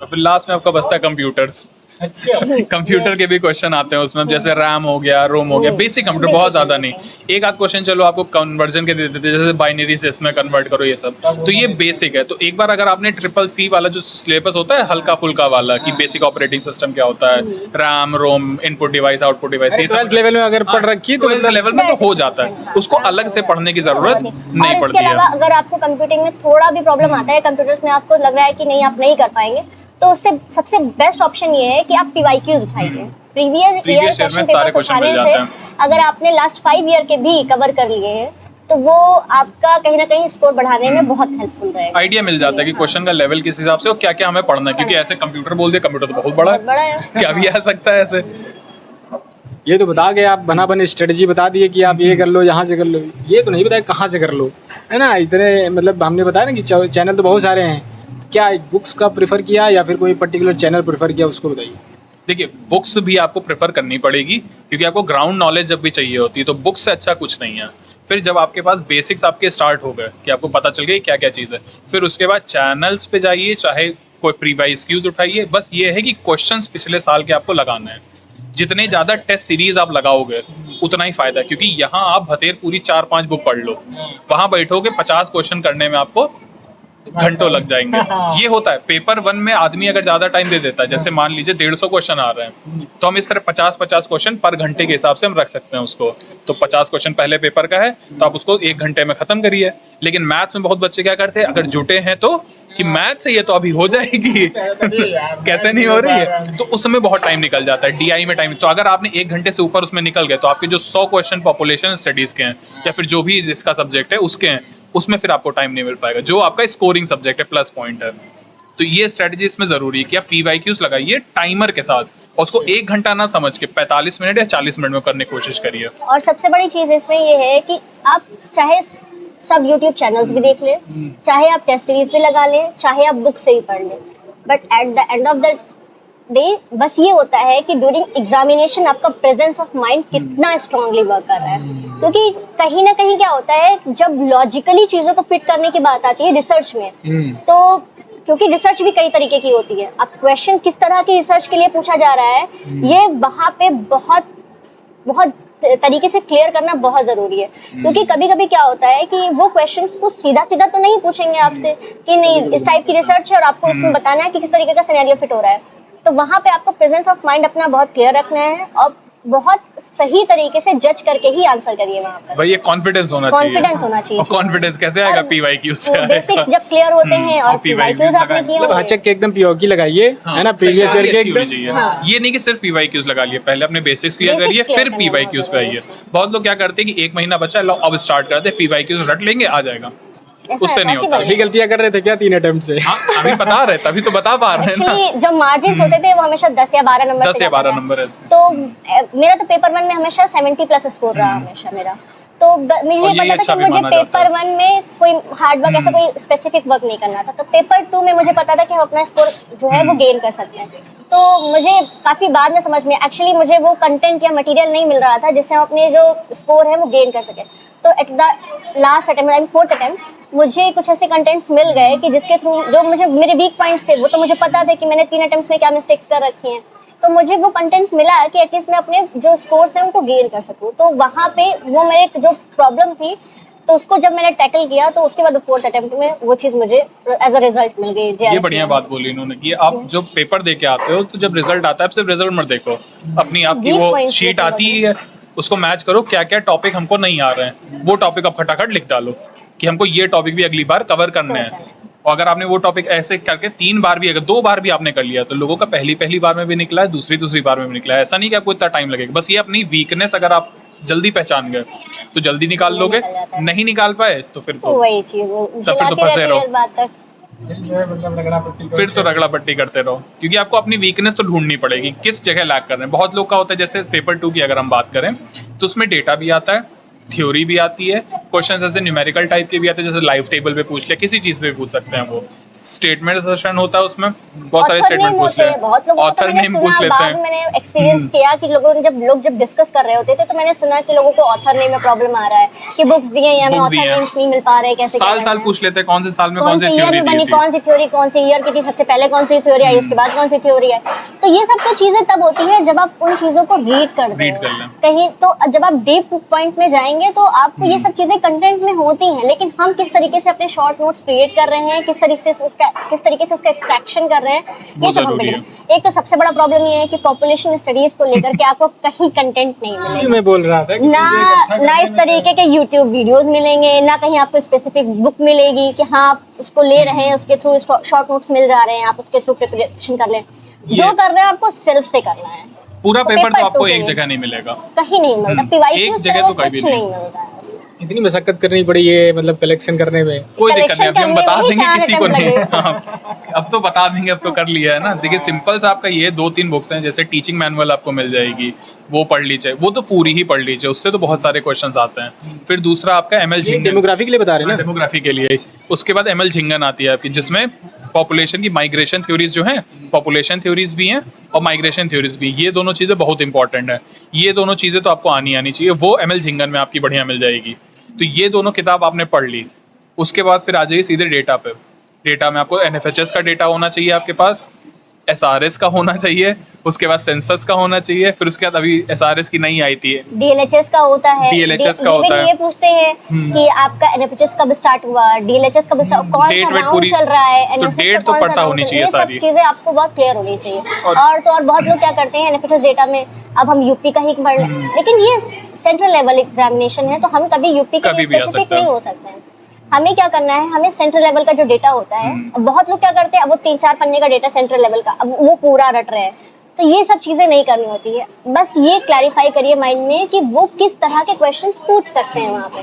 और फिर लास्ट में आपका बचता है कंप्यूटर्स। अच्छा कंप्यूटर के भी क्वेश्चन आते हैं उसमें, जैसे रैम हो गया, रोम हो गया, बेसिक कंप्यूटर, बहुत ज्यादा नहीं। एक आध क्वेश्चन चलो आपको कन्वर्जन के दे देते हैं, जैसे बाइनरी से इसमें कन्वर्ट करो, ये सब तो ये बेसिक है। तो एक बार अगर आपने CCC वाला जो सिलेबस होता है हल्का फुल्का वाला कि बेसिक ऑपरेटिंग सिस्टम क्या होता है, RAM ROM, input device, output device, ये सब 12th लेवल में अगर पढ़ रखी तो 12th लेवल में तो हो जाता है, उसको अलग से पढ़ने की जरूरत और नहीं इसके पड़ती अलावा है। अगर आपको कंप्यूटिंग में थोड़ा भी प्रॉब्लम आता है, कंप्यूटर्स में आपको लग रहा है कि नहीं आप नहीं कर पाएंगे, तो उससे सबसे बेस्ट ऑप्शन ये है कि आप PYQs उठाइए। Previous year Previous year question में सारे पेपर question उठाने मिल से जाते हैं। अगर आपने लास्ट 5 ईयर के भी कवर कर लिए हैं तो वो आपका कहीं ना कहीं स्कोर बढ़ाने में बहुत हेल्पफुल रहेगा। आइडिया मिल जाता है कि क्वेश्चन का लेवल किस हिसाब से और क्या क्या हमें पढ़ना है, क्योंकि ऐसे कंप्यूटर बोल दिया, कंप्यूटर तो बहुत बड़ा बहुत बड़ा है, है। क्या भी आ सकता है ऐसे। ये तो बता गए आप, बना बने स्ट्रेटजी बता दिए कि आप ये कर लो, यहाँ से कर लो, ये तो नहीं बताया कहाँ से कर लो, है ना। इतने मतलब हमने बताया ना कि चैनल तो बहुत सारे हैं, क्या बुक्स का प्रेफर किया या फिर कोई पर्टिकुलर चैनल प्रेफर किया, उसको बताइए। देखिए, बुक्स भी आपको प्रेफर करनी पड़ेगी क्योंकि आपको ग्राउंड नॉलेज जब भी चाहिए होती है, तो बुक्स से अच्छा कुछ नहीं है। फिर जब आपके पास बेसिक्स आपके स्टार्ट हो गए कि आपको पता चल गया क्या क्या चीज़ है, फिर उसके बाद चैनल्स पे जाइए, चाहे कोई प्रीवाइज क्यूज उठाइए। बस ये है कि क्वेश्चंस पिछले साल के आपको लगाना है। जितने ज़्यादा टेस्ट सीरीज आप लगाओगे उतना ही फायदा है, क्योंकि यहाँ आप भतेर पूरी 4-5 बुक पढ़ लो, वहाँ बैठोगे 50 क्वेश्चन करने में आपको घंटों लग जाएंगे। ये होता है पेपर 1 में आदमी अगर ज्यादा टाइम दे देता है, जैसे मान लीजिए 150 क्वेश्चन आ रहे हैं, तो हम इस तरह 50-50 क्वेश्चन पर घंटे के हिसाब से हम रख सकते हैं उसको। तो 50 क्वेश्चन पहले पेपर का है तो आप उसको 1 घंटे में खत्म करिए। लेकिन मैथ्स में बहुत बच्चे क्या करते हैं, अगर जुटे हैं तो कि मैथ से ये तो अभी हो जाएगी कैसे नहीं हो रही है, तो उसमें बहुत टाइम निकल जाता है। DI में टाइम, तो अगर आपने 1 घंटे से ऊपर उसमें निकल गए तो आपके जो 100 क्वेश्चन पॉपुलेशन स्टडीज के हैं या फिर जो भी जिसका सब्जेक्ट है उसके हैं, उसमें फिर आपको टाइम नहीं मिल पाएगा, जो आपका स्कोरिंग सब्जेक्ट है, प्लस पॉइंट है। तो ये स्ट्रेटजी इसमें जरूरी है कि आप PYQs लगाइए टाइमर के साथ, और उसको 1 घंटा ना समझ के 45 मिनट या 40 मिनट में करने की कोशिश करिए। और सबसे बड़ी चीज इसमें ये है कि आप चाहे सब YouTube चैनल्स भी देख लें, चाहे आप टेस्ट सीरीज भी लगा लें, चाहे आप बुक से ही पढ़ लें, but at the end of the day बस ये होता है कि ड्यूरिंग एग्जामिनेशन आपका प्रेजेंस ऑफ माइंड कितना स्ट्रांगली वर्क कर रहा है। क्योंकि कहीं ना कहीं क्या होता है, जब लॉजिकली चीजों को फिट करने की बात आती है रिसर्च में, तो क्योंकि रिसर्च भी कई तरीके की होती है, अब क्वेश्चन किस तरह की रिसर्च के लिए पूछा जा रहा है ये वहाँ पे बहुत बहुत तरीके से क्लियर करना बहुत जरूरी है। क्योंकि कभी कभी क्या होता है कि वो क्वेश्चंस को सीधा सीधा तो नहीं पूछेंगे आपसे कि नहीं इस टाइप की रिसर्च है और आपको इसमें बताना है कि किस तरीके का सिनेरियो फिट हो रहा है। तो वहाँ पे आपको प्रेजेंस ऑफ माइंड अपना बहुत क्लियर रखना है और बहुत सही तरीके से जज करके ही आंसर करिए वहाँ पर। भाई ये कॉन्फिडेंस होना चाहिए। कॉन्फिडेंस होना चाहिए। और कॉन्फिडेंस कैसे आएगा? PYQ से आएगा। बेसिक्स जब क्लियर होते हैं और PYQs आपने किए मतलब हचक के एकदम PYQ लगाइए, है ना, प्रीवियस ईयर के एकदम। हाँ। ये नहीं कि सिर्फ PYQs लगा लिए, पहले अपने बेसिक्स क्लियर Basics करिए clear फिर करना PYQs पे बहुत आइए। बहुत लोग क्या करते हैं कि 1 महीना बचा है, लो अब स्टार्ट करते हैं, PYQs रट लेंगे आ जाएगा, ऐसा उससे नहीं possible होता। अभी गलतियां कर रहे थे क्या 3 अटेम्प्ट से? हाँ, अभी बता रहे, तभी तो बता पा रहे हैं ना। एक्चुअली जब मार्जिन होते थे वो हमेशा 10 या 12 नंबर 10 या 12 नंबर ऐसे। तो मेरा तो पेपर 1 में हमेशा 70 प्लस स्कोर रहा हमेशा मेरा। तो मुझे और यही पता अच्छा था भी कि मुझे माना जाता पेपर 1 में कोई हार्ड वर्क ऐसा कोई स्पेसिफिक वर्क नहीं करना था। तो पेपर 2 में मुझे पता था कि हम अपना स्कोर जो है वो गेन कर सकते हैं। तो मुझे काफी बाद में समझ में एक्चुअली मुझे वो कंटेंट या मटेरियल नहीं मिल रहा था जिससे हम अपने जो स्कोर है वो गेन कर सके। तो at the last attempt, I mean 4th attempt, मुझे कुछ ऐसे कंटेंट्स मिल गए कि जिसके थ्रू जो मुझे मेरे वीक पॉइंट्स थे वो तो मुझे पता था कि मैंने 3 अटेम्प्ट्स में क्या मिस्टेक्स कर रखी हैं। तो मुझे वो कंटेंट मिला कि एटलीस्ट मैं अपने जो स्कोर्स हैं उनको गेन कर सकूं। तो वहाँ पे वो मेरे जो प्रॉब्लम थी तो उसको जब मैंने टैकल किया तो उसके बाद 4th अटेम्प्ट में वो चीज़ मुझे एज अ रिजल्ट मिल गई। ये बढ़िया बात बोली इन्होंने कि आप जो पेपर दे के आते हो तो जब रिजल्ट आता है आप सिर्फ रिजल्ट मत देखो, अपनी आपकी Weak वो points शीट देखो आती है उसको मैच करो, क्या क्या टॉपिक हमको नहीं आ रहे हैं वो टॉपिक आप खटाखट लिख डालो कि हमको ये टॉपिक भी अगली बार कवर करने हैं। और अगर आपने वो टॉपिक ऐसे करके 3 बार भी, अगर 2 बार भी आपने कर लिया तो लोगों का पहली बार में भी निकला है, दूसरी बार में भी निकला है। ऐसा नहीं कि आपको इतना टाइम लगेगा, बस ये अपनी वीकनेस अगर आप जल्दी पहचान गए तो जल्दी निकाल लोगे, निकल जाता है। नहीं निकाल पाए तो फिर तो वही चीज़ तो फिर तो फंसे रहो। बात तक फिर तो रगड़ा पट्टी करते रहो, क्योंकि आपको अपनी वीकनेस तो ढूंढनी पड़ेगी किस जगह लैग कर रहे हैं। बहुत लोग का होता है, जैसे पेपर 2 की अगर हम बात करें तो उसमें डेटा भी आता है, थ्योरी भी आती है, क्वेश्चन ऐसे न्यूमेरिकल टाइप के भी आते हैं, जैसे लाइफ टेबल पे पूछ लिया, किसी चीज पे भी पूछ सकते हैं वो। स्टेटमेंट सेशन होता है, उसमें बहुत सारे स्टेटमेंट पूछ ले, बहुत लोगों को तो ऑथर मैंने नेम सुना, पूछ लेते बाद हैं। मैंने एक्सपीरियंस किया कि लोगों ने जब डिस्कस कर रहे होते थे तो मैंने सुना कि लोगों को ऑथर नेम में प्रॉब्लम आ रहा है कि बुक्स दिए हैं हमें, Books ऑथर दिए हैं। नेम्स नहीं मिल पा रहे, कैसे साल साल पूछ लेते हैं कौन से साल में कौन कौन सी से ईयर थ्योरी में दी बनी, थी। कौन सी थ्योरी कौन से ईयर की थी, सबसे पहले कौन सी थ्योरी आई, उसके बाद कौन सी थ्योरी है। तो ये सब तो चीजें तब होती है जब आप उन चीजों को रीड करते Read कर हो लें। कहीं, तो जब आप डीप पॉइंट में जाएंगे तो आपको ये सब चीजें कंटेंट में होती हैं, लेकिन हम किस तरीके से अपने शॉर्ट नोट्स क्रिएट कर रहे हैं, किस तरीके से उसका एक्सट्रैक्शन कर रहे हैं, वो ये सब हम जरूरी है। एक तो सबसे बड़ा प्रॉब्लम ये है कि पॉपुलेशन स्टडीज को लेकर के आपको कहीं कंटेंट नहीं मिलेगा, मैं बोल रहा था कि ना इस तरीके के YouTube वीडियोस मिलेंगे, ना कहीं आपको स्पेसिफिक बुक मिलेगी कि हाँ आप उसको ले रहे हैं, उसके थ्रू शॉर्ट नोट्स मिल जा रहे हैं, आप उसके थ्रू प्रिपरेशन कर लें। जो कर रहे हैं आपको सेल्फ से करना है, पूरा पेपर तो पेपर आपको टू एक के जगह नहीं मिलेगा। कहीं नहीं मिलता। एक PYQ जगह तो कहीं भी कुछ नहीं। नहीं मिलता है उसमें। इतनी मशक्कत करनी पड़ी है मतलब कलेक्शन करने में। कोई दिक्कत नहीं, अभी हम Collection बता करने में देंगे ही किसी 4 को नहीं। attempt हाँ, अब तो बता देंगे, अब तो कर लिया है ना। देखिए सिंपल सा आपका ये 2-3 बुक्स हैं, जैसे टीचिंग मैनुअल आपको मिल जाएगी, वो पढ़ लीजिए, वो तो पूरी ही पढ़ लीजिए, उससे तो बहुत सारे क्वेश्चंस आते हैं। फिर दूसरा आपका ML झिंगन, डेमोग्राफी के लिए बता रहे हैं ना। डेमोग्राफी के लिए। उसके बाद ML झिंगन आती है आपकी, जिसमें पॉपुलेशन की माइग्रेशन थ्योरीज जो हैं, पॉपुलेशन थ्योरीज भी हैं और माइग्रेशन थ्योरीज भी, ये दोनों चीज़ें बहुत इंपॉर्टेंट है। ये दोनों चीज़ें तो आपको आनी चाहिए, वो ML झिंगन में आपकी बढ़िया मिल जाएगी। तो ये दोनों किताब आपने पढ़ ली, उसके बाद फिर आ जाइए सीधे डेटा पे। डेटा में आपको NFHS का डेटा होना चाहिए आपके पास, SRS का होना चाहिए, उसके बाद सेंसस का होना चाहिए, फिर उसके बाद अभी SRS की नई आई थी, DLHS का होता है, DLHS का ये होता है। ये पूछते हैं कि आपका NFHS कब स्टार्ट हुआ, DLHS कब स्टार्ट, कौन Date सा वेट राउंड पूरी- चल रहा है, तो NSS का date तो कौन सा पता round होनी चल- चाहिए ये सब सारी। चीजें आपको बहुत क्लियर होनी चाहिए। और बहुत लोग क्या करते हैं NFHS डेटा में, अब हम यूपी का ही पढ़ लें, लेकिन ये सेंट्रल लेवल एग्जामिनेशन है तो हम कभी यूपी के कभी लिए भी आ स्पेसिफिक सकता है। नहीं हो सकते हैं। हमें क्या करना है, हमें सेंट्रल लेवल का जो डेटा होता है, अब बहुत लोग क्या करते हैं, अब वो 3-4 पन्ने का डेटा सेंट्रल लेवल का, अब वो पूरा रट रहे हैं, तो ये सब चीजें नहीं करनी होती है। बस ये क्लैरिफाई करिए माइंड में कि वो किस तरह के क्वेश्चंस पूछ सकते हैं वहाँ पे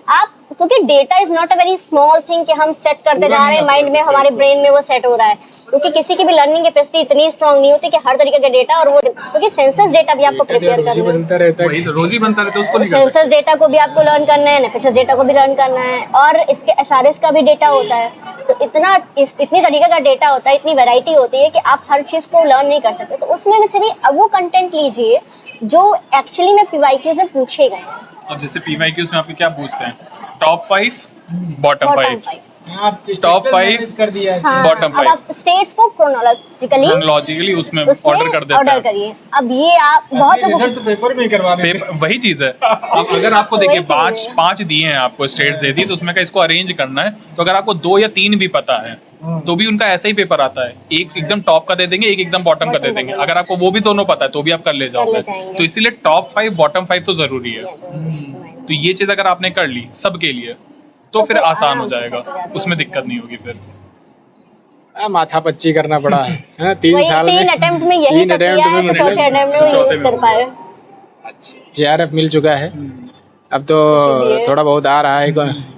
आप, क्योंकि data is not a very small thing कि हम सेट करते जा रहे हैं माइंड में, हमारे ब्रेन में वो सेट हो रहा है, क्योंकि किसी की भी लर्निंग कैपेसिटी इतनी स्ट्रांग नहीं होती कि हर तरीके का डेटा, और वो क्योंकि सेंसस डेटा भी आपको प्रिपेयर करना है, बनता रहता है। वही तो रोज ही बनता रहता है, उसको नहीं कर सकते। सेंसस डेटा को भी आपको लर्न करना है, NFHS डेटा को भी लर्न करना है, और इसके SRS का भी डेटा होता है। तो इतनी तरीके का डेटा होता है, इतनी वैरायटी होती है कि आप हर चीज को लर्न नहीं कर सकते। तो उसमें से भी अब वो कंटेंट लीजिए जो एक्चुअली में PYQ से पूछे गए हैं। अब जैसे PYQs में आपके क्या पूछते हैं, टॉप 5, बॉटम 5, आप Top 5 कर दिया है। हाँ, bottom अब 5 आप स्टेट्स को क्रोनोलॉजिकली उसमें ऑर्डर कर देते ऑर्डर हैं। करिए। अब ये आप बहुत लोगों रिजल्ट तो पेपर में ही करवा देते हैं। वही चीज है। अब अगर आपको देखिए वही चीज़ है। पांच दिए हैं, आपको स्टेट्स दे दी, तो उसमें का इसको अरेंज करना है, तो अगर आपको 2 या 3 भी पता है तो भी उनका ऐसा ही पेपर आता है, एक एकदम टॉप का दे देंगे, एक एकदम बॉटम का दे देंगे। अगर आपको वो भी दोनों पता है तो भी आप कर ले जाओगे। जाएंगे। तो इसीलिए टॉप 5 बॉटम 5 तो जरूरी है। तो ये चीज अगर आपने कर ली सबके लिए तो फिर आसान हो आराम से जाएगा, सब हो जाता है। उसमें दिक्कत नहीं होगी फिर। माथा पच्ची करना पड़ा है। हाँ, 3 वही साल 3 अटेम्प्ट में यही 3 सब किया attempt है, में तो चौथे मतलब अटेम्प्ट में वो चौथे यूज में कर पाए। JRF मिल चुका है, अब तो इसीलिए- थोड़ा बहुत आ रहा है,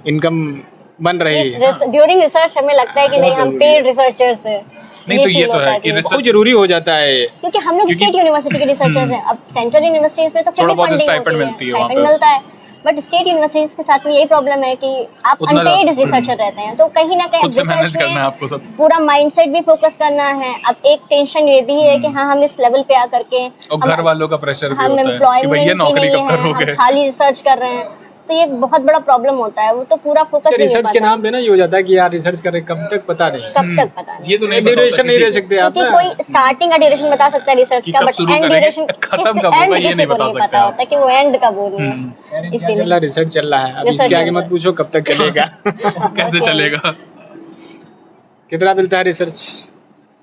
इनकम बन रही है। ड्यूरिंग रिसर्च हमें लगता है कि नहीं हम पेड रिसर्चर्स है। नहीं तो ये feel तो होता है कि कि research- बहुत जरूरी हो जाता है। क्योंकि हम लोग क्योंकि- स्टेट यूनिवर्सिटी के रिसर्चर्स हैं। अब सेंट्रल यूनिवर्सिटीज में तो थोड़ा बहुत फंडिंग stipend होती है, मिलती है वहाँ stipend पे। मिलता है, बट स्टेट यूनिवर्सिटीज के साथ में यही प्रॉब्लम है कि आप उतना अनपेड ज्यादा- रिसर्चर रहते हैं, तो कहीं ना कहीं खुद से मैनेज research में करना है आपको सब। पूरा माइंडसेट भी फोकस करना है। अब एक टेंशन ये भी है कि हाँ हम इस लेवल पे आकर के और घर वालों का प्रेशर भी हम होता है कि एम्प्लॉयमेंट भैया ही नौकरी नहीं कब है, हम करोगे। खाली रिसर्च कर रहे हैं, तो ये बहुत बड़ा प्रॉब्लम होता है। वो तो पूरा फोकस नहीं रिसर्च के नाम पे ना ये हो जाता है कि यार रिसर्च कर रहे, कब तक पता नहीं, कब तक पता नहीं, ये तो नहीं ड्यूरेशन नहीं रह सकते आप क्योंकि ना। कोई स्टार्टिंग का ड्यूरेशन बता सकता है रिसर्च कि का, कब बट शुरू एंड करेंगे, ड्यूरेशन खत्म कब होगा ये नहीं बता सकते पता आप। होता कि वो एंड कब होनी है। क्या इसीलिए चल रहा, रिसर्च चल रहा है, अब Research इसके आगे चल मत रहा है। पूछो कब तक चलेगा। कैसे चलेगा। कितना मिलता है रिसर्च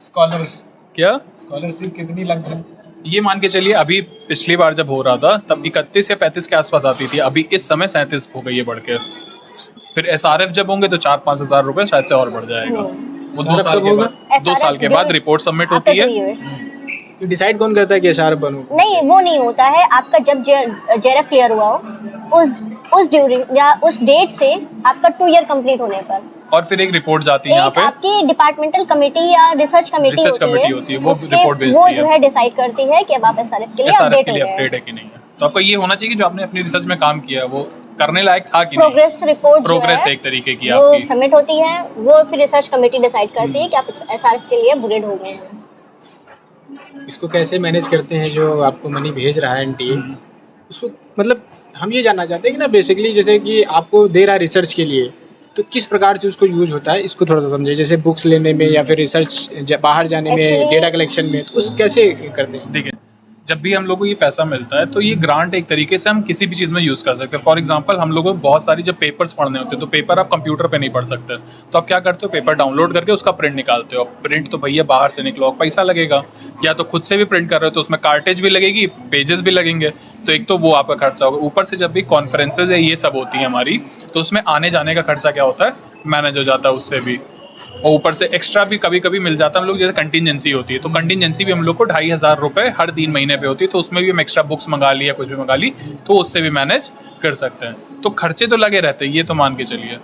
स्कॉलर, क्या स्कॉलरशिप कितनी लगती है? ये मान के चलिए, अभी पिछली बार जब हो रहा था तब 31 या 35 के आसपास आती थी, अभी इस समय 37 हो गई है बढ़ के। फिर SRF जब होंगे तो 4-5 हजार रुपए शायद से और बढ़ जाएगा। वो 2 SRF साल कब के होगा? बाद 2 साल के बाद रिपोर्ट सबमिट होती है। ये डिसाइड कौन करता है कि SRF बनूं? नहीं, वो नहीं होता है। आपका जब JRF क्लियर हुआ हो उस ड्यूरिंग या उस डेट से आपका 2 ईयर कंप्लीट होने पर और फिर एक रिपोर्ट जाती है यहाँ एक पे, आपकी डिपार्टमेंटल कमेटी या रिसर्च कमेटी होती है, वो रिपोर्ट भेजती वो है। जो है डिसाइड करती है कि अब आप SRF के लिए SRF अपडेट के हो लिए गए अपडेट है कि नहीं है। तो आपका ये होना चाहिए कि जो आपने अपनी रिसर्च में काम किया है वो करने लायक था कि प्रोग्रेस रिपोर्ट प्रोग्रेस एक तरीके की वो आपकी सबमिट होती है, वो फिर रिसर्च कमेटी डिसाइड करती है कि आप एसआरएफ के लिए अपग्रेड हो गए हैं। इसको कैसे मैनेज करते हैं जो आपको मनी भेज रहा है एनटीए, उसको मतलब हम ये जानना चाहते हैं कि ना बेसिकली जैसे कि आपको दे रहा है रिसर्च के लिए, तो किस प्रकार से उसको यूज होता है, इसको थोड़ा सा समझिए। जैसे बुक्स लेने में या फिर रिसर्च बाहर जाने में, Actually- डेटा कलेक्शन में, तो उस कैसे करते हैं? ठीक है। जब भी हम लोग को ये पैसा मिलता है तो ये ग्रांट एक तरीके से हम किसी भी चीज़ में यूज़ कर सकते हैं। फॉर एग्जांपल हम लोगों को बहुत सारी जब पेपर्स पढ़ने होते हैं तो पेपर आप कंप्यूटर पे नहीं पढ़ सकते, तो आप क्या करते हो, पेपर डाउनलोड करके उसका प्रिंट निकालते हो। प्रिंट तो भैया बाहर से निकलो, पैसा लगेगा, या तो खुद से भी प्रिंट कर रहे हो तो उसमें कार्टेज भी लगेगी, पेजेस भी लगेंगे, तो एक तो वो आपका खर्चा होगा। ऊपर से जब भी कॉन्फ्रेंसेज है ये सब होती है हमारी, तो उसमें आने जाने का खर्चा क्या होता है, मैनेज हो जाता है उससे भी। और ऊपर से एक्स्ट्रा भी कभी कभी मिल जाता है हम लोग, जैसे कंटिजेंसी होती है, तो कंटिजेंसी भी हम लोग को 2500 रुपये हर 3 महीने पे होती है, तो उसमें भी हम एक्स्ट्रा बुक्स मंगा ली या कुछ भी मंगा ली तो उससे भी मैनेज कर सकते हैं। तो खर्चे तो लगे रहते हैं, ये तो मान के चलिए।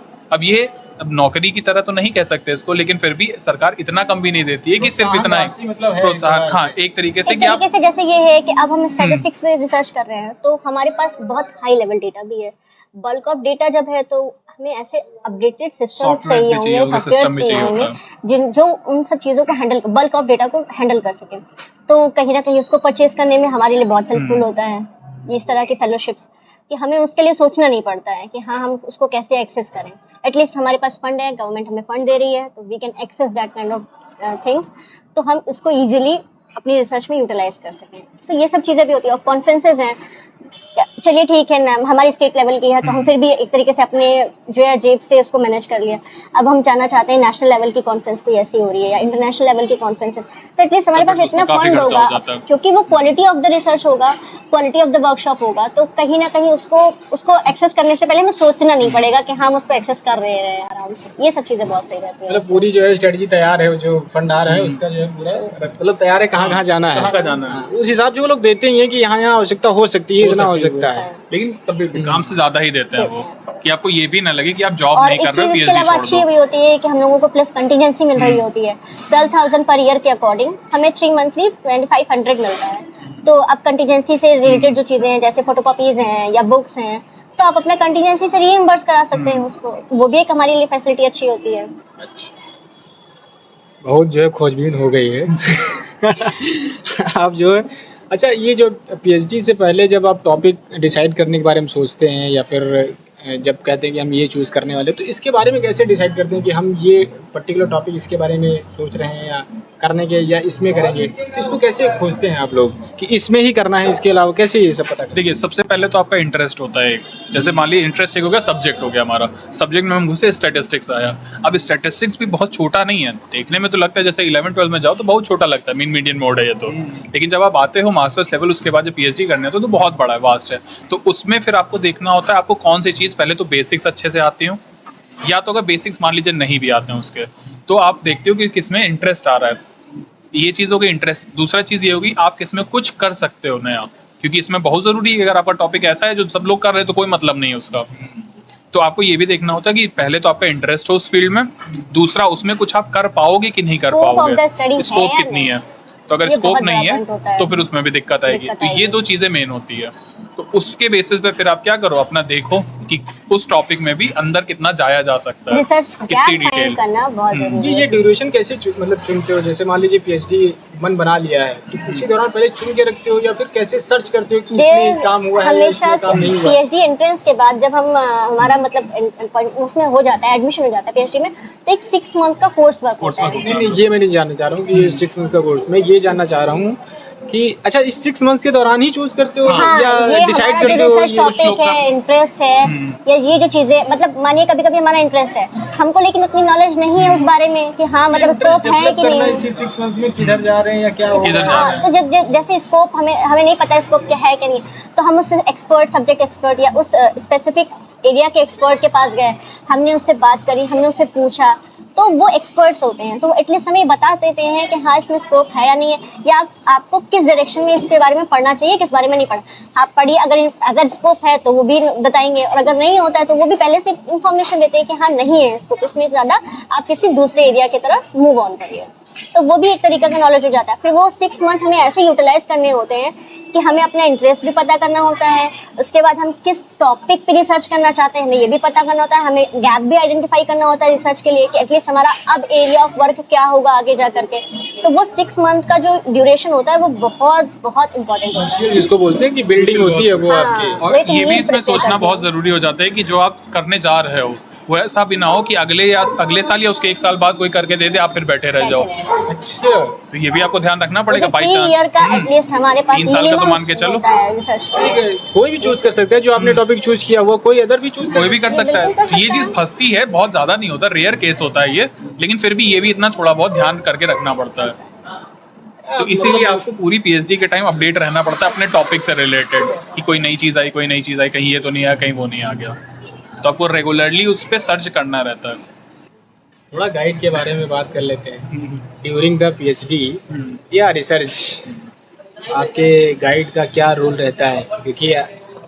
अब नौकरी की तरह तो नहीं कह सकते इसको, लेकिन फिर भी सरकार इतना कम भी नहीं देती है कि सिर्फ इतना ही मतलब है प्रोत्साहन। हाँ, एक तरीके से एक कि आप तरीके से जैसे ये है कि अब हम स्टैटिस्टिक्स में रिसर्च कर रहे हैं तो हमारे पास बहुत हाई लेवल डेटा भी है। बल्क ऑफ डेटा जब है तो हमें ऐसे अपडेटेड सिस्टम Softwares चाहिए भी होंगे, चाहिए होंगे, सॉफ्टवेयर system भी चाहिए चाहिए होंगे होता जो उन सब चीज़ों को हैंडल, बल्क ऑफ डेटा को हैंडल कर सके। तो कहीं ना कहीं उसको परचेज करने में हमारे लिए बहुत हेल्पफुल होता है इस तरह की फेलोशिप्स, कि हमें उसके लिए सोचना नहीं पड़ता है कि हाँ हम उसको कैसे एक्सेस करें। एटलीस्ट हमारे पास फंड है, गवर्नमेंट हमें फंड दे रही है, तो we can access that kind of things, तो हम उसको ईजिली अपनी रिसर्च में यूटिलाइज कर सकें। तो ये सब चीज़ें भी होती है। और कॉन्फ्रेंसेज हैं, चलिए ठीक है ना, हमारी स्टेट लेवल की है तो हम फिर भी एक तरीके से अपने जो है जेब से उसको मैनेज कर लिया। अब हम जाना चाहते हैं नेशनल लेवल की कॉन्फ्रेंस कोई ऐसी हो रही है या इंटरनेशनल लेवल की कॉन्फ्रेंसेस, तो एटलीस्ट हमारे पास इतना काफी फंड खर्चा हो होगा जाता है। क्योंकि वो क्वालिटी ऑफ द रिसर्च होगा, क्वालिटी ऑफ द वर्कशॉप होगा, तो कहीं ना कहीं उसको एक्सेस करने से पहले हमें सोचना नहीं पड़ेगा कि हम उसको एक्सेस कर रहे हैं आराम से। ये सब चीज़ें बहुत सही रहती है। मतलब पूरी जो है स्ट्रेटजी तैयार है, जो फंड आ रहा है उसका जो है पूरा मतलब तैयार है, कहाँ कहाँ जाना है, कहाँ जाना है। हाँ, उस हिसाब से वो लोग देते ही हैं कि यहाँ यहाँ आवश्यकता हो सकती है, इतना हो सकता है। लेकिन तब भी काम से ज्यादा ही देते हैं वो, कि आपको ये भी ना लगे कि आप जॉब और नहीं एक कर रहे चीज हो, इसके अलावा अच्छी पीएचडी भी होती है कि हम लोगों को प्लस कंटिजेंसी मिल रही होती है। 12,000 पर ईयर के अकॉर्डिंग हमें 3 मंथली 2500 मिलता है। तो अब कंटिजेंसी से रिलेटेड जो चीज़ें हैं जैसे फोटोकॉपीज हैं या बुक्स हैं, तो आप अपने कंटिजेंसी से रीइंबर्स करा सकते हैं उसको, वो भी एक हमारे लिए फैसिलिटी अच्छी होती है। बहुत जो है खोजबीन हो गई है। आप जो है अच्छा, ये जो पीएचडी से पहले जब आप टॉपिक डिसाइड करने के बारे में सोचते हैं या फिर जब कहते हैं कि हम ये चूज़ करने वाले, तो इसके बारे में कैसे डिसाइड करते हैं कि हम ये पर्टिकुलर टॉपिक इसके बारे में सोच रहे हैं या करने के या इसमें करेंगे, तो इसको कैसे खोजते हैं आप लोग कि इसमें ही करना है, इसके अलावा कैसे ये सब पता करें? देखिए, सबसे पहले तो आपका इंटरेस्ट होता है एक, जैसे मान लीजिए इंटरेस्ट एक हो गया, सब्जेक्ट हो गया हमारा, सब्जेक्ट में हम घुसे स्टैटिस्टिक्स आया। अब स्टैटिस्टिक्स भी बहुत छोटा नहीं है, देखने में तो लगता है जैसे 11-12 में जाओ तो बहुत छोटा लगता है, मीडियन मोड है ये तो, लेकिन जब आप आते हो मास्टर्स लेवल उसके बाद जब पीएचडी करने तो बहुत बड़ा है, वास्ट है। तो उसमें फिर आपको देखना होता है आपको कौन सी चीज़, पहले तो बेसिक्स अच्छे से आती हो, या तो अगर बेसिक्स मान लीजिए नहीं भी आते हैं उसके, तो आप देखते हो कि किसमें इंटरेस्ट आ रहा है, ये चीज़ होगी इंटरेस्ट। दूसरा चीज़ ये होगी आप किसमें कुछ कर सकते हो नया, क्योंकि इसमें बहुत ज़रूरी है। अगर आपका टॉपिक ऐसा है जो सब लोग कर रहे हैं तो कोई मतलब नहीं है उसका, तो आपको ये भी देखना होता है कि पहले तो आपका इंटरेस्ट हो उस फील्ड में, दूसरा उसमें कुछ आप कर पाओगे कि नहीं कर Scope of पाओगे, the study स्कोप है या कितनी नहीं? है। तो अगर ये स्कोप बहुत नहीं बड़ा है point होता है। तो फिर उसमें भी दिक्कत आएगी। दिक्कत तो ये आएगी। 2 चीज़ें मेन होती है। तो उसके बेसिस पे फिर आप क्या करो, अपना देखो कि उस टॉपिक में भी अंदर कितना जाया जा सकता है, रिसर्च कितनी फाइंड डिटेल। करना बहुत जरूरी ये है। ड्यूरेशन कैसे मतलब चुनते हो? जैसे मान लीजिए पीएचडी मन बना लिया है तो उसी दौरान पहले चुन के रखते हो या फिर कैसे सर्च करते हो कि इसमें काम हुआ है या हमेशा इसमें काम नहीं हुआ है? पीएचडी एंट्रेंस के बाद जब हम हमारा मतलब उसमें हो जाता है, एडमिशन हो जाता है पीएचडी में, तो एक 6 मंथ का कोर्स वर्क होता है। नहीं, ये मैं नहीं जानना चाह रहा हूँ कि ये 6 मंथ का कोर्स, मैं ये जानना चाह रहा हूँ कि अच्छा इस 6 मंथ्स के दौरान ही चूज करते हो हाँ, या ये डिसाइड हमारा करते जो हो रिसर्च ये टॉपिक है, इंटरेस्ट है, या ये जो चीजें मतलब मानिए कभी कभी हमारा इंटरेस्ट है हमको, लेकिन उतनी नॉलेज नहीं है उस बारे में कि हाँ मतलब स्कोप है कि नहीं है। इसी 6 मंथ में किधर जा रहे हैं या क्या हो किधर रहा जा है? रहे हाँ, तो जब जैसे स्कोप हमें नहीं पता स्कोप क्या है क्या नहीं, तो हम उस एक्सपर्ट, सब्जेक्ट एक्सपर्ट या उस स्पेसिफिक एरिया के एक्सपर्ट के पास गए, हमने उससे बात करी, हमने उससे पूछा, तो वो एक्सपर्ट्स होते हैं, तो एटलीस्ट हमें बता देते हैं कि हाँ इसमें स्कोप है या नहीं है, या आपको किस डायरेक्शन में इसके बारे में पढ़ना चाहिए, किस बारे में नहीं पढ़ना। आप पढ़िए, अगर स्कोप है तो वो भी बताएंगे, और अगर नहीं होता है तो वो भी पहले से इंफॉर्मेशन देते हैं कि हाँ नहीं है स्कोप, इसमें ज़्यादा आप किसी दूसरे एरिया की तरफ मूव ऑन करिए। तो वो भी एक तरीका का नॉलेज हो जाता है। फिर वो 6 मंथ हमें ऐसे यूटिलाइज करने होते हैं कि हमें अपना इंटरेस्ट भी पता करना होता है, उसके बाद हम किस टॉपिक पे रिसर्च करना चाहते हैं हमें ये भी पता करना होता है, हमें गैप भी आइडेंटिफाई करना होता है रिसर्च के लिए कि एटलीस्ट हमारा अब एरिया ऑफ वर्क क्या होगा आगे जा करके। तो वो 6 मंथ का जो ड्यूरेशन होता है वो बहुत बहुत इंपॉर्टेंट होता है, जिसको बोलते हैं कि बिल्डिंग होती है वो आपकी। हाँ, और वो एक ये भी नींव इसमें prepare सोचना करती बहुत है। जरूरी हो जाता है कि जो आप करने जा रहे हो वो ऐसा भी ना हो कि अगले साल या उसके 1 साल बाद कोई करके दे दे, आप फिर बैठे रह जाओ। अच्छा, तो ये भी आपको ध्यान रखना पड़ेगा। बाई 3 ईयर का चांस एटलीस्ट हमारे पास 3 साल का तो minimum मान के चलो। होता है रिसर्च के लिए। कोई भी चूज कर सकता है, जो आपने टॉपिक चूज किया हुआ कोई अदर भी चूज कोई भी कर सकता है। बिल्कुल कर ये सकता चीज है। फंसती है, बहुत ज्यादा नहीं होता, रेयर केस होता है ये, लेकिन फिर भी ये भी इतना थोड़ा बहुत ध्यान करके रखना पड़ता है। तो इसीलिए आपको पूरी पीएचडी के टाइम अपडेट रहना पड़ता है अपने टॉपिक से रिलेटेड, कि कोई नई चीज आई, कहीं ये तो नहीं आया, कहीं वो नहीं आ गया। तो आपको रेगुलरली उस पर सर्च करना रहता है। थोड़ा गाइड के बारे में बात कर लेते हैं। ड्यूरिंग द पीएचडी या रिसर्च आपके गाइड का क्या रोल रहता है? क्योंकि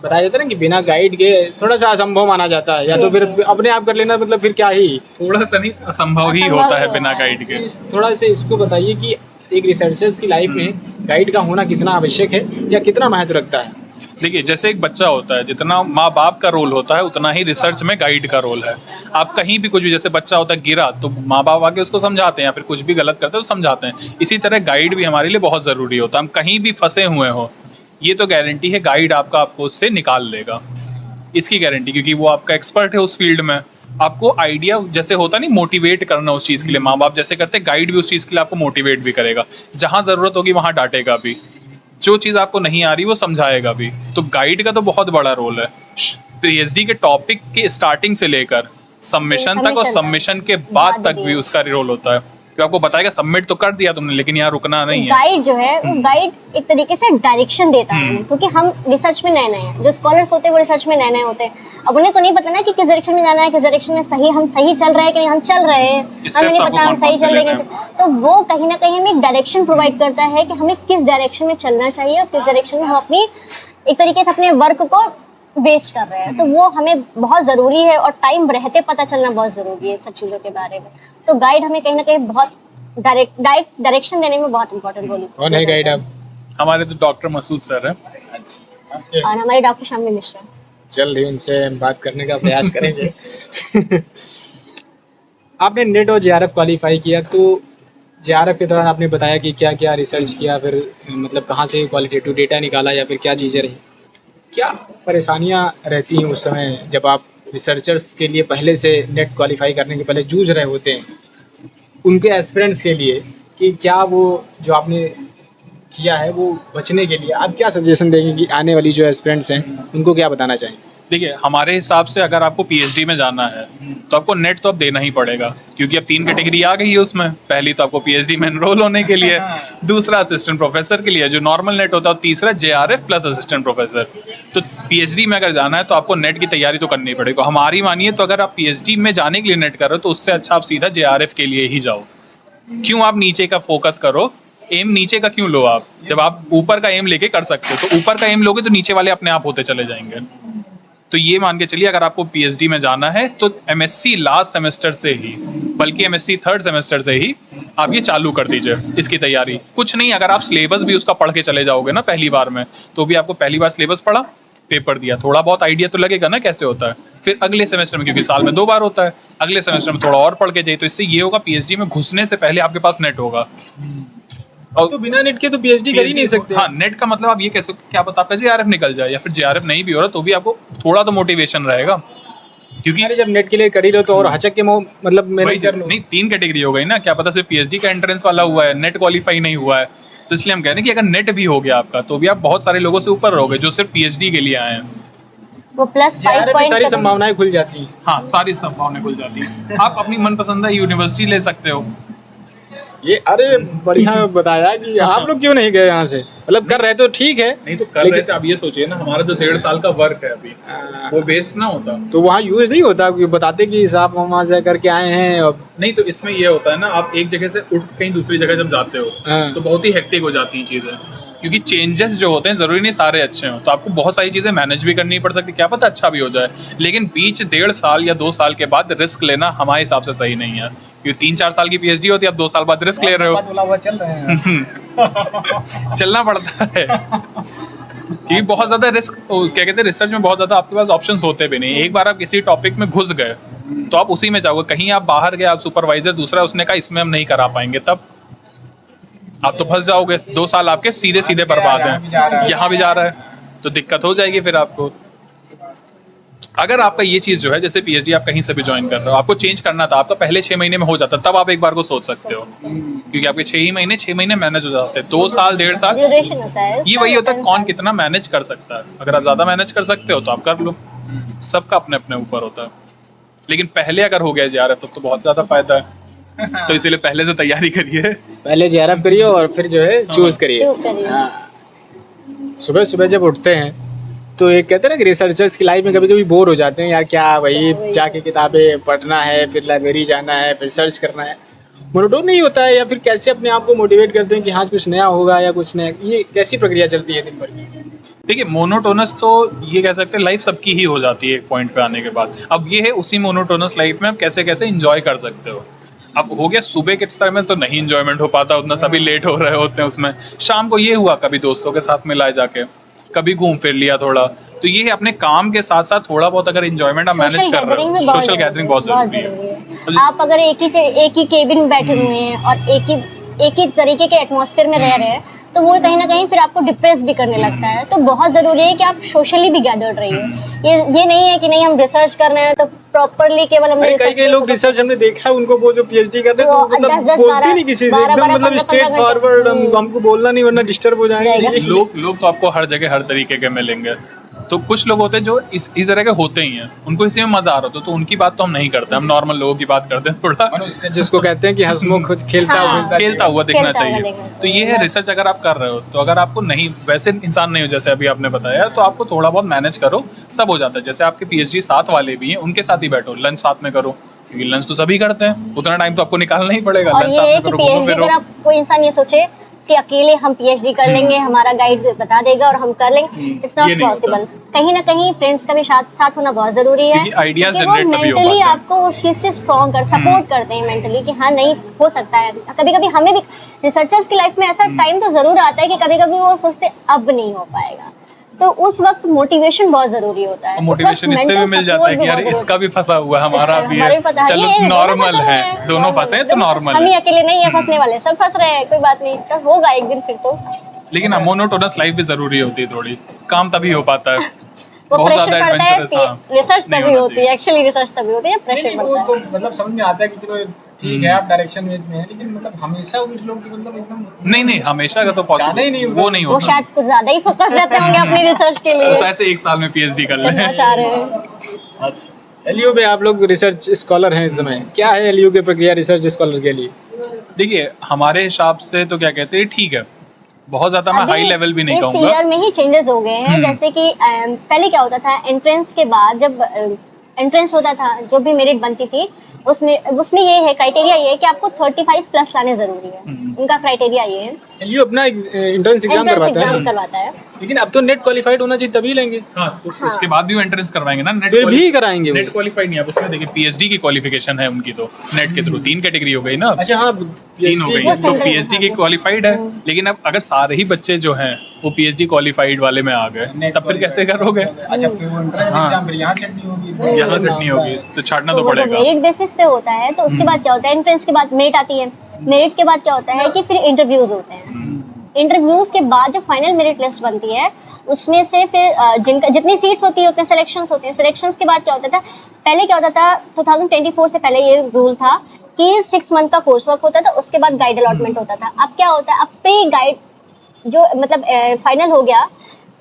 बताया जाता है ना कि बिना गाइड के थोड़ा सा असंभव माना जाता है, या तो फिर अपने आप कर लेना, मतलब फिर क्या ही थोड़ा सा नहीं, असंभव ही असंभव होता है ही बिना होता है। गाइड के। थोड़ा सा इसको बताइए कि एक रिसर्चर्स की लाइफ में गाइड का होना कितना आवश्यक है या कितना महत्व रखता है? देखिए, जैसे एक बच्चा होता है, जितना माँ बाप का रोल होता है उतना ही रिसर्च में गाइड का रोल है। आप कहीं भी कुछ भी, जैसे बच्चा होता है गिरा तो माँ बाप आके उसको समझाते हैं, या फिर कुछ भी गलत करते हैं तो समझाते हैं। इसी तरह गाइड भी हमारे लिए बहुत ज़रूरी होता है। हम कहीं भी फंसे हुए हो, ये तो गारंटी है गाइड आपको उससे निकाल लेगा, इसकी गारंटी, क्योंकि वो आपका एक्सपर्ट है उस फील्ड में। आपको आइडिया जैसे होता नहीं, मोटिवेट करना उस चीज़ के लिए माँ बाप जैसे करते, गाइड भी उस चीज़ के लिए आपको मोटिवेट भी करेगा। जहाँ ज़रूरत होगी वहाँ डांटेगा भी, जो चीज़ आपको नहीं आ रही वो समझाएगा भी। तो गाइड का तो बहुत बड़ा रोल है पीएचडी के टॉपिक के स्टार्टिंग से लेकर सबमिशन तक, और सबमिशन के बाद तक भी उसका रोल होता है। तो आपको बताएगा सबमिट तो कर दिया तुमने, लेकिन यहाँ रुकना नहीं है। गाइड जो है वो गाइड एक तरीके से डायरेक्शन देता है हमें, क्योंकि हम रिसर्च में नए नए हैं। जो स्कॉलर्स होते हैं वो रिसर्च में नए नए होते हैं, अब उन्हें तो नहीं पता ना कि किस डायरेक्शन में जाना है, किस डायरेक्शन में हम सही चल रहे हैं कि नहीं, हम चल रहे हैं, हमें नहीं पता हम सही चल रहे हैं। तो वो कहीं ना कहीं हमें एक डायरेक्शन प्रोवाइड करता है कि हमें किस डायरेक्शन में चलना चाहिए और किस डायरेक्शन में हम अपनी एक तरीके से अपने वर्क को वेस्ट कर रहे हैं। तो वो हमें बहुत ज़रूरी है, और टाइम रहते पता चलना बहुत ज़रूरी है सब चीज़ों के बारे में। तो गाइड हमें कहीं ना कहीं बहुत डायरेक्शन देने में बहुत इंपॉर्टेंट रोल। कौन है गाइड आप? हमारे तो डॉक्टर मसूद सर है। और हमारे डॉक्टर शामिल मिश्रा। जल्द ही उनसे हम बात करने का प्रयास करेंगे। आपने नेट और जेआरएफ क्वालिफाई किया, तो जेआरएफ के दौरान आपने बताया कि क्या क्या रिसर्च किया, फिर मतलब कहाँ से क्वालिटेटिव डेटा निकाला या फिर क्या चीज़ें रही, क्या परेशानियाँ रहती हैं उस समय जब आप रिसर्चर्स के लिए पहले से नेट क्वालिफाई करने के पहले जूझ रहे होते हैं, उनके एस्पिरेंट्स के लिए, कि क्या वो जो आपने किया है वो बचने के लिए आप क्या सजेशन देंगे कि आने वाली जो एस्पिरेंट्स हैं उनको क्या बताना चाहिए? देखिए, हमारे हिसाब से अगर आपको पीएचडी में जाना है तो आपको नेट तो अब देना ही पड़ेगा, क्योंकि अब 3 कैटेगरी आ गई है उसमें। पहली तो आपको पीएचडी में एनरोल होने के लिए, दूसरा असिस्टेंट प्रोफेसर के लिए जो नॉर्मल नेट होता है, और तीसरा जेआरएफ प्लस असिस्टेंट प्रोफेसर। तो पीएचडी में अगर जाना है तो आपको नेट की तैयारी तो करनी पड़ेगी। हमारी मानिए तो अगर आप पीएचडी में जाने के लिए नेट कर रहे हो तो उससे अच्छा आप सीधा जेआरएफ के लिए ही जाओ। क्यों आप नीचे का फोकस करो, एम नीचे का क्यों लो आप, जब आप ऊपर का एम लेके कर सकते हो। तो ऊपर का एम लोगे तो नीचे वाले अपने आप होते चले जाएंगे। तो ये मान के चलिए, अगर आपको पीएचडी में जाना है तो एमएससी लास्ट सेमेस्टर से ही, बल्कि एमएससी 3rd सेमेस्टर से ही आप ये चालू कर दीजिए इसकी तैयारी। कुछ नहीं, अगर आप सिलेबस भी उसका पढ़ के चले जाओगे ना पहली बार में, तो भी आपको पहली बार सिलेबस पढ़ा, पेपर दिया, थोड़ा बहुत आइडिया तो लगेगा ना कैसे होता है। फिर अगले सेमेस्टर में, क्योंकि साल में 2 बार होता है, अगले सेमेस्टर में थोड़ा और पढ़ के जाइए। तो इससे ये होगा, पीएचडी में घुसने से पहले आपके पास नेट होगा। और तो बिना नेट के तो पीएचडी कर ही नहीं सकते। हाँ, नेट का मतलब आप ये कह सकते, क्या पता आपका जेआरएफ निकल जाए, या फिर जेआरएफ नहीं भी हो रहा तो भी आपको थोड़ा तो मोटिवेशन रहेगा। क्योंकि अरे जब नेट के लिए कर ही लो तो और हचक के मतलब मेहनत कर लो। नहीं, 3 कैटेगरी हो गई ना, क्या पता सिर्फ पीएचडी का एंट्रेंस वाला हुआ है, नेट क्वालिफाई नहीं हुआ है। तो इसलिए हम कह रहे हैं कि अगर नेट भी हो गया आपका तो भी आप बहुत सारे लोगों से ऊपर रहोगे जो सिर्फ पीएचडी के लिए आए हैं। वो प्लस 5 पॉइंट सारी संभावनाएं खुल जाती हैं। हाँ, सारी संभावनाएं खुल जाती हैं। आप अपनी मनपसंदा यूनिवर्सिटी ले सकते हो। ये अरे बढ़िया बताया कि आप लोग क्यों नहीं गए यहाँ से, मतलब कर रहे तो ठीक है। नहीं तो कर रहे थे, अब ये सोचिए ना, हमारा जो 1.5 साल का वर्क है अभी, वो वेस्ट ना होता तो वहाँ यूज नहीं होता, बताते कि साहब हम वहाँ से करके आए हैं। अब नहीं, तो इसमें ये होता है ना, आप एक जगह से उठ कहीं दूसरी जगह जब जाते हो तो बहुत ही हेक्टिक हो जाती हैं चीजें। क्योंकि चेंजेस जो होते हैं जरूरी नहीं सारे अच्छे हों, तो आपको बहुत सारी चीजें मैनेज भी करनी पड़ सकती, क्या पता अच्छा भी हो जाए, लेकिन बीच 1.5 साल या 2 साल के बाद रिस्क लेना हमारे हिसाब से सही नहीं है। क्योंकि 3-4 साल की पीएचडी होती है, अब 2 साल बाद रिस्क ले रहे हो, चल रहे हैं। चलना पड़ता है क्योंकि बहुत ज्यादा रिस्क, क्या कहते हैं, रिसर्च में बहुत ज्यादा आपके पास ऑप्शंस होते भी नहीं। एक बार आप किसी टॉपिक में घुस गए तो आप उसी में जाओगे, कहीं आप बाहर गए, आप सुपरवाइजर दूसरा उसने कहा इसमें हम नहीं करा पाएंगे, तब आप तो फंस जाओगे। 2 साल आपके सीधे सीधे बर्बाद हैं, यहाँ भी जा रहा है तो दिक्कत हो जाएगी फिर आपको। अगर आपका ये चीज जो है, जैसे पीएचडी आप कहीं से भी ज्वाइन कर रहे हो, आपको चेंज करना था, आपका पहले 6 महीने में हो जाता, तब आप एक बार को सोच सकते हो, क्योंकि आपके 6 महीने मैनेज हो जाते हैं। 2 साल 1.5 साल ड्यूरेशन होता है, ये वही होता है कौन कितना मैनेज कर सकता है। अगर आप ज्यादा मैनेज कर सकते हो तो आप कर लो, सबका अपने अपने ऊपर होता है। लेकिन पहले अगर हो गया JRF तब तो बहुत ज्यादा फायदा है, तो इसीलिए पहले से तैयारी करिए, पहले JRF करिए और फिर जो है चूज करिए। सुबह सुबह जब उठते हैं तो एक कहते हैं ना कि रिसर्चर्स की लाइफ में कभी कभी बोर हो जाते हैं, यार क्या वही जाके किताबें पढ़ना है, फिर लाइब्रेरी जाना है, फिर सर्च करना है, मोनोटोन नहीं होता है, या फिर कैसे अपने आप को मोटिवेट करते हैं कि हाँ कुछ नया होगा या कुछ नया, ये कैसी प्रक्रिया चलती है दिन भर की? देखिए मोनोटोनस तो ये कह सकते हैं लाइफ सबकी ही हो जाती है एक पॉइंट पे आने के बाद। अब ये है उसी मोनोटोनस लाइफ में आप कैसे कैसे इंजॉय कर सकते हो। अब हो गया सुबह के समय तो नहीं इंजॉयमेंट हो पाता उतना, सभी लेट हो रहे होते हैं उसमें। शाम को ये हुआ कभी दोस्तों के साथ मिलाए जाके, कभी घूम फिर लिया थोड़ा, तो ये है अपने काम के साथ साथ थोड़ा बहुत अगर इंजॉयमेंट आप मैनेज कर रहे हो, सोशल गैदरिंग बहुत जरूरी है। आप अगर एक ही केबिन में बैठे हुए हैं और एक ही तरीके के एटमॉस्फेयर में रह रहे हैं तो वो कहीं ना कहीं फिर आपको डिप्रेस भी करने लगता है। तो बहुत जरूरी है कि आप सोशली भी गैदर्ड रहिए। ये नहीं है कि नहीं हम रिसर्च कर रहे हैं तो प्रॉपर्ली केवल हमने कई लोग रिसर्च हमने देखा है उनको, वो जो पीएचडी कर रहे हैं तो मतलब बोलते नहीं किसी से, एकदम मतलब स्ट्रेट फॉरवर्ड, हमको बोलना नहीं वरना डिस्टर्ब हो जाएंगे। लोग तो आपको हर जगह हर तरीके के मिलेंगे। तो कुछ लोग होते हैं जो इस तरह के होते ही हैं, उनको इसी में मजा आ रहा होता है, तो उनकी बात तो हम नहीं करते, हम नॉर्मल लोगों की बात करते हैं थोड़ा, जिसको कहते हैं कि हंसमुख खेलता हुआ दिखना चाहिए। तो ये है रिसर्च अगर आप कर रहे हो तो अगर आपको नहीं, वैसे इंसान नहीं हो जैसे अभी आपने बताया, तो आपको थोड़ा बहुत मैनेज करो, सब हो जाता है। जैसे आपके पीएचडी साथ वाले भी हैं, उनके साथ ही बैठो, लंच साथ में करो, क्योंकि लंच तो सभी करते हैं, उतना टाइम तो आपको निकालना ही पड़ेगा। लंच साथ में करो, घूमो फिरो। अगर आप कोई इंसान ये सोचे कि अकेले हम पीएचडी कर लेंगे, हमारा गाइड बता देगा और हम कर लेंगे, इट्स नॉट पॉसिबल। कहीं ना कहीं फ्रेंड्स का भी साथ होना बहुत जरूरी है, आइडियाज वो मेंटली आपको उस चीज से स्ट्रॉन्ग कर सपोर्ट करते हैं मेंटली कि हाँ नहीं हो सकता है। कभी कभी हमें भी रिसर्चर्स की लाइफ में ऐसा टाइम तो जरूर आता है कि कभी कभी वो सोचते अब नहीं हो पाएगा, तो उस वक्त मोटिवेशन बहुत जरूरी होता है। मोटिवेशन इससे भी मिल जाता है कि यार इसका भी फंसा हुआ हमारा भी है, चलो नॉर्मल है, दोनों फंसे हैं तो नॉर्मल है, हम ही अकेले नहीं है फंसने वाले, सब फंस रहे हैं, कोई बात नहीं, तो होगा एक दिन फिर तो। लेकिन मोनोटोनस लाइफ भी जरूरी होती है थोड़ी, काम तभी हो पाता है। वो प्रेशर पड़ता है, रिसर्च तभी होती है, एक्चुअली रिसर्च तभी होती है, प्रेशर पड़ता है। तो मतलब समझ में आता है कि चलो ठीक है आप डायरेक्शन में हैं, लेकिन मतलब हमेशा कुछ लोग की मतलब एकदम नहीं हमेशा का तो पॉसिबल ही नहीं होता। वो नहीं वो होता, शायद कुछ ज्यादा ही फोकस रहते होंगे अपनी रिसर्च के लिए, तो शायद से 1 साल में पीएचडी कर ले चाह रहे हैं। एलयू में आप लोग रिसर्च स्कॉलर हैं इस समय, क्या है एलयू की प्रक्रिया रिसर्च स्कॉलर के लिए? देखिए हमारे हिसाब से तो क्या कहते हैं ठीक है, बहुत ज्यादा मैं हाई लेवल भी नहीं कहूँगा। इस ईयर में ही चेंजेस हो गए हैं, जैसे कि पहले क्या होता था, एंट्रेंस के बाद जब एंट्रेंस होता था, जो भी मेरिट बनती थी उसमें ये है, क्राइटेरिया ये है कि आपको 35 प्लस लाने जरूरी है, उनका क्राइटेरिया ये है। एलयू अपना एंट्रेंस एग्जाम करवाता है, लेकिन अब तो नेट क्वालिफाइड होना चाहिए तभी लेंगे। हाँ, तो उसके बाद भी वो एंट्रेंस करवाएंगे ना, नेट फिर भी कराएंगे। नेट क्वालिफाइड नहीं, अब उसमें देखिए पीएचडी की क्वालिफिकेशन है उनकी, तो नेट के थ्रू 3 कैटेगरी हो गई ना। अच्छा हाँ, 3 हो गई, तो पीएचडी की क्वालिफाइड है। लेकिन अब अगर सारे ही बच्चे जो हैं वो पीएचडी क्वालिफाइड वाले में आ गए, तब फिर कैसे करोगे? अच्छा फिर वो एंट्रेंस एग्जाम फिर यहाँ चटनी होगी, तो छाटना तो पड़ेगा। मेरिट बेसिस पे होता है, तो उसके बाद क्या होता है, एंट्रेंस के बाद मेरिट आती है, मेरिट के बाद क्या होता है कि फिर इंटरव्यूज होते हैं। इंटरव्यूज के बाद जो फाइनल मेरिट लिस्ट बनती है उसमें से फिर जिनका जितनी सीट्स होती है उतने सिलेक्शंस होते हैं। सिलेक्शंस के बाद क्या होता था, पहले क्या होता था 2024 से पहले ये रूल था कि 6 मंथ का कोर्स वर्क होता था, उसके बाद गाइड अलॉटमेंट होता था। अब क्या होता है, अब प्री गाइड जो मतलब फाइनल हो गया,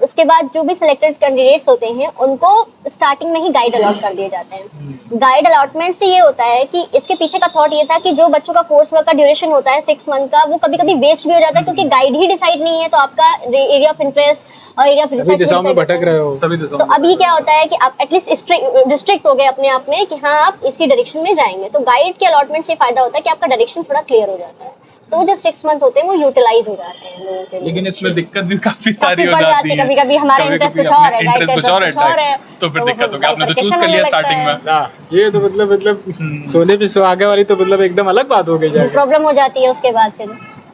उसके बाद जो भी सिलेक्टेड कैंडिडेट्स होते हैं उनको स्टार्टिंग में ही गाइड अलॉट कर दिए जाते हैं। गाइड अलॉटमेंट से ये होता है कि इसके पीछे का थॉट ये था कि जो बच्चों का कोर्स वर्क का ड्यूरेशन होता है 6 मंथ का, वो कभी कभी वेस्ट भी हो जाता है क्योंकि गाइड ही डिसाइड नहीं है, तो आपका एरिया ऑफ इंटरेस्ट और एरिया ऑफ सभी दिशाओं में भटक रहे हो। सभी दिशाओं तो अभी क्या होता है कि आप एटलीस्ट डिस्ट्रिक्ट हो गए अपने आप में कि हाँ आप इसी डायरेक्शन में जाएंगे, तो गाइड के अलॉटमेंट से फायदा होता है कि आपका डायरेक्शन थोड़ा क्लियर हो जाता है, तो जो 6 मंथ होते हैं वो यूटिलाइज हो जाते हैं लोगों के लिए। लेकिन इसमें दिक्कत भी काफी सारी हो बढ़ जाती है। कभी-कभी हमारा इंटरेस्ट कुछ और है, गाइड इंटरेस्ट कुछ और है, तो फिर दिक्कत हो गई। आपने तो चूज कर लिया स्टार्टिंग में। ना ये तो मतलब सोने पे सुहागे वाली तो मतलब एकदम अलग बात हो गई जाएगी। प्रॉब्लम हो जाती है उसके बाद फिर।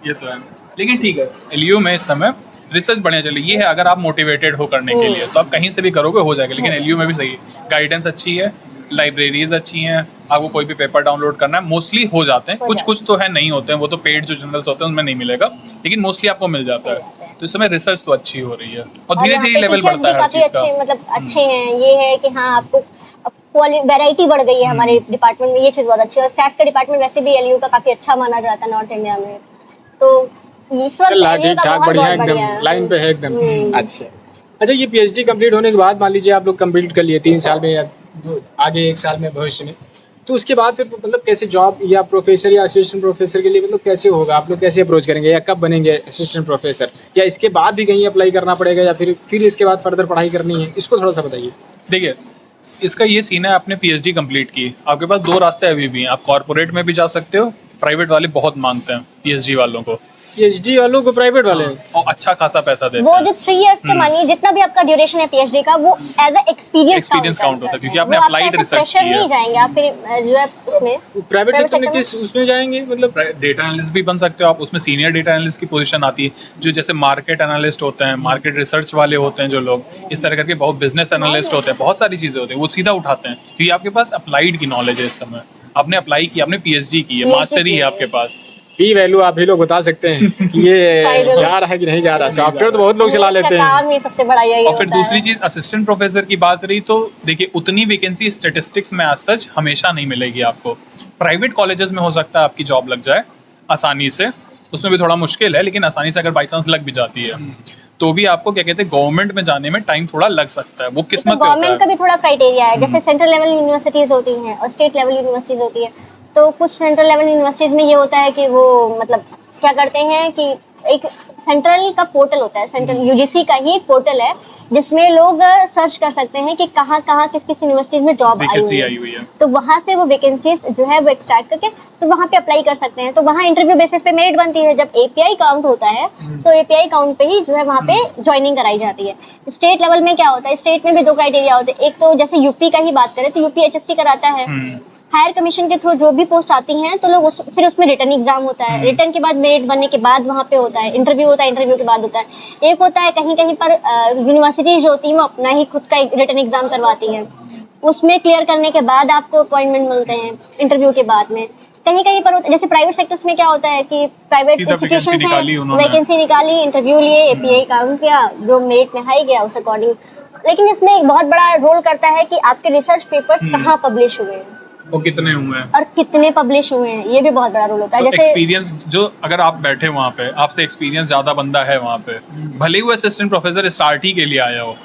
ये तो है, लेकिन ठीक है, एलयू में इस समय रिसर्च बढ़िया चल रही है। ये है अगर आप मोटिवेटेड हो करने के लिए तो आप कहीं से भी करोगे हो जाएगा, लेकिन एलयू में भी सही है, गाइडेंस अच्छी है, लाइब्रेरीज अच्छी हैं, आपको कोई भी पेपर डाउनलोड करना है मोस्टली हो जाते हैं, कुछ तो है नहीं होते हैं, वो तो पेड जो जर्नल्स होते हैं उनमें नहीं मिलेगा, लेकिन मोस्टली आपको मिल जाता है। तो इस समय रिसर्च तो अच्छी हो रही है और धीरे धीरे लेवल बढ़ता है हर चीज का। मतलब अच्छे हैं, ये है कि हाँ आपको वैरायटी बढ़ गई है हमारे डिपार्टमेंट में, ये चीज बहुत अच्छी है। और स्टैट्स का डिपार्टमेंट वैसे भी एलयू का काफी अच्छा माना जाता है नॉर्थ इंडिया में, तो इस वक्त ठीक ठाक बढ़िया एकदम लाइन पे है एकदम। अच्छा ये पीएचडी कंप्लीट होने के बाद मान लीजिए आप लोग कंप्लीट कर लिए 3 साल में या आगे 1 साल में भविष्य में, तो उसके बाद फिर मतलब कैसे जॉब या प्रोफेसर या असिस्टेंट प्रोफेसर के लिए मतलब कैसे होगा, आप लोग कैसे अप्रोच करेंगे या कब बनेंगे असिस्टेंट प्रोफेसर, या इसके बाद भी कहीं अप्लाई करना पड़ेगा या फिर इसके बाद फर्दर पढ़ाई करनी है, इसको थोड़ा सा बताइए। देखिए इसका ये सीन है, आपने पीएचडी कंप्लीट की, आपके पास 2 रास्ते अभी भी हैं। आप कॉर्पोरेट में भी जा सकते हो, प्राइवेट वाले बहुत मांगते हैं पीएचडी वालों को, पीएचडी वालों को प्राइवेट वाले और अच्छा खासा पैसा देते वो हैं। जो 3 इयर्स के मानिए जितना भी आपका ड्यूरेशन है पीएचडी का, वो एज अ एक्सपीरियंस काउंट होता है क्योंकि आपने अप्लाइड रिसर्च की है। नहीं जाएंगे आप फिर जो है उसमें प्राइवेट सेक्टर में किस उसमें जाएंगे, मतलब डेटा एनालिस्ट भी बन सकते हो आप, उसमें सीनियर डेटा एनालिस्ट की पोजीशन आती है, जो जैसे मार्केट एनालिस्ट होते हैं, मार्केट रिसर्च वाले होते हैं जो लोग, इस तरह करके बहुत बिजनेस एनालिस्ट होते हैं, बहुत सारी चीजें होती हैं, वो सीधा उठाते हैं क्योंकि आपके पास अप्लाइड की नॉलेज है। इस समय आपने अप्लाई की, आपने पीएचडी की है, मास्टर ही है आपके पास। पी वैल्यू आप ही लोग बता सकते हैं कि ये जा रहा है कि नहीं जा रहा। सॉफ्टवेयर तो बहुत लोग चला लेते हैं, काम ही सबसे बड़ा यही और फिर दूसरी चीज असिस्टेंट प्रोफेसर की बात रही तो देखिए उतनी वैकेंसी स्टैटिस्टिक्स में आज सच हमेशा नहीं मिलेगी आपको। प्राइवेट कॉलेजेस में हो सकता है आपकी जॉब लग जाए आसानी से, उसमें भी थोड़ा मुश्किल है, लेकिन आसानी से अगर बाई चांस लग भी जाती है तो भी आपको क्या कहते हैं गवर्नमेंट में जाने में टाइम थोड़ा लग सकता है, वो किस्मत पे होता है। गवर्नमेंट का भी थोड़ा क्राइटेरिया है, जैसे सेंट्रल लेवल यूनिवर्सिटीज होती हैं और स्टेट लेवल यूनिवर्सिटीज होती है, तो कुछ सेंट्रल लेवल यूनिवर्सिटीज में ये होता है कि वो मतलब क्या करते हैं कि एक सेंट्रल का पोर्टल होता है, सेंट्रल यूजीसी का ही एक पोर्टल है जिसमें लोग सर्च कर सकते हैं कि कहाँ कहाँ किस किस यूनिवर्सिटीज में जॉब आई हुई है, तो वहाँ से वो वैकेंसीज जो है वो एक्सट्रैक्ट करके तो वहाँ पे अप्लाई कर सकते हैं। तो वहाँ इंटरव्यू बेसिस पे मेरिट बनती है, जब एपीआई काउंट होता है तो एपीआई काउंट पे ही जो है वहाँ पे ज्वाइनिंग कराई जाती है। स्टेट लेवल में क्या होता है, स्टेट में भी 2 क्राइटेरिया होते हैं, एक तो जैसे यूपी का ही बात करें तो यूपी एचएससी कराता है, हायर कमीशन के थ्रू जो भी पोस्ट आती हैं तो लोग फिर उसमें रिटर्न एग्जाम होता है, रिटर्न के बाद मेरिट बनने के बाद वहाँ पे होता है इंटरव्यू होता है, इंटरव्यू के बाद होता है एक होता है कहीं कहीं पर यूनिवर्सिटी जो होती है वो अपना ही खुद का रिटर्न एग्जाम करवाती है, उसमें क्लियर करने के बाद आपको अपॉइंटमेंट मिलते हैं इंटरव्यू के बाद में। कहीं कहीं पर जैसे प्राइवेट सेक्टर्स में क्या होता है कि प्राइवेट इंस्टीट्यूशंस हैं, वैकेंसी निकाली, इंटरव्यू लिए, एपीआई काउंट किया, जो मेरिट में हाई गया उस अकॉर्डिंग। लेकिन इसमें एक बहुत बड़ा रोल करता है कि आपके रिसर्च पेपर्स कहाँ पब्लिश हुए हैं वो कितने हुए हैं और कितने पब्लिश हुए हैं, ये भी बहुत बड़ा रोल होता है। तो जैसे एक्सपीरियंस जो अगर आप बैठे वहाँ पे, आपसे एक्सपीरियंस ज्यादा बंदा है वहाँ पे, भले ही वो असिस्टेंट प्रोफेसर स्टार्ट ही के लिए आया हो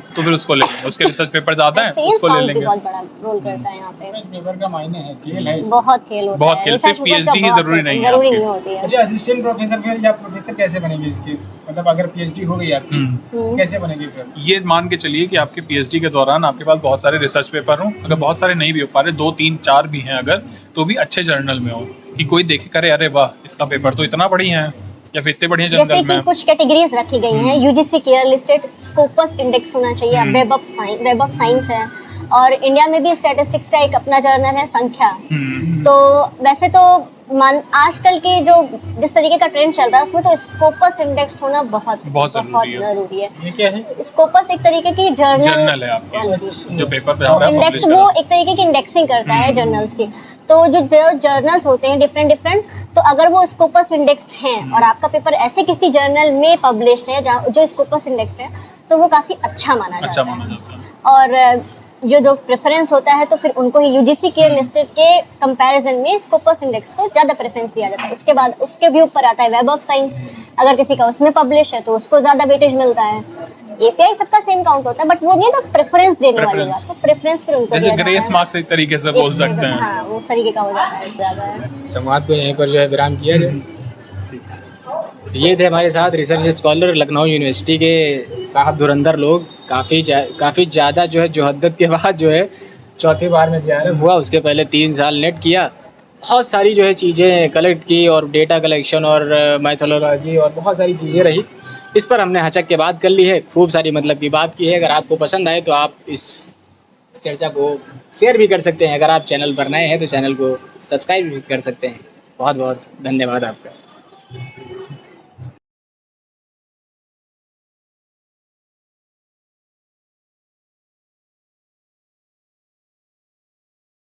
तो फिर उसको ले लेंगे, उसके रिसर्च पेपर ज्यादा है उसको ले लेंगे। बहुत बड़ा रोल करता है यहाँ पे, पेपर का मायने है, खेल है, बहुत खेल होता है, बहुत खेल, सिर्फ पीएचडी ही जरूरी नहीं है, जरूरी नहीं होती है। अच्छा असिस्टेंट प्रोफेसर फिर या प्रोफेसर कैसे बनेंगे इसके, मतलब अगर पीएचडी हो गई आपकी कैसे बनेंगे फिर? ये मान के चलिए कि आपके पीएचडी के दौरान आपके पास बहुत सारे रिसर्च पेपर हों, अगर बहुत सारे नहीं भी हो पा रहे 2 3 4 भी हैं अगर, तो भी अच्छे जर्नल में हो कि कोई देखे करे अरे वाह इसका पेपर तो इतना बढ़िया है या फिर इतने बढ़िया जर्नल में। जैसे कि कुछ कैटेगरीज रखी गई हैं, UGC care listed Scopus index होना चाहिए, वेब ऑफ साइंस है, और इंडिया में भी स्टैटिस्टिक्स का एक अपना जर्नल है संख्या। तो वैसे तो आजकल के जो जिस तरीके का ट्रेंड चल रहा है उसमें तो स्कोपस इंडेक्स होना बहुत जरूरी है। ये क्या है? स्कोपस एक तरीके की जर्नल है आपके जो पेपर पे तो इंडेक्स वो एक तरीके की इंडेक्सिंग करता है जर्नल्स की। तो जो जर्नल्स होते हैं डिफरेंट तो अगर वो स्कोपस इंडेक्स्ड हैं और आपका पेपर ऐसे किसी जर्नल में पब्लिश्ड है जो स्कोपस इंडेक्स्ड है तो वो काफी अच्छा माना जाता है। और जो प्रेफरेंस होता है तो फिर उनको ही यूजीसी के लिस्टेड के कंपैरिजन में स्कोपस इंडेक्स को ज़्यादा प्रेफरेंस दिया जाता है। उसके बाद उसके भी ऊपर आता है वेब ऑफ साइंस, अगर किसी का उसमें पब्लिश है तो उसको ज़्यादा वेटेज मिलता है। एपीआई सबका सेम काउंट होता है, बट वो नहीं तो प्रेफरेंस देने वाली बात, तो प्रेफरेंस फिर उनको जैसे दिया ग्रेस जाता है। मार्क्स एक तरीके से बोल सकते हैं। हाँ, वो उस तरीके का हो जाता है ज़्यादा। संवाद को यहीं पर जो है विराम किया जाए। ये थे हमारे साथ रिसर्च स्कॉलर लखनऊ यूनिवर्सिटी के साहब धुरंधर लोग। काफ़ी ज़्यादा जो है जोहद्दत के बाद जो है चौथी बार में जे हुआ, उसके पहले 3 साल नेट किया, बहुत सारी जो है चीज़ें कलेक्ट की और डेटा कलेक्शन और मैथोलॉजी और बहुत सारी चीज़ें रही। इस पर हमने हचक के बात कर ली है, खूब सारी मतलब की बात की है। अगर आपको पसंद आए तो आप इस चर्चा को शेयर भी कर सकते हैं। अगर आप चैनल पर नए हैं तो चैनल को सब्सक्राइब भी कर सकते हैं। बहुत बहुत धन्यवाद आपका।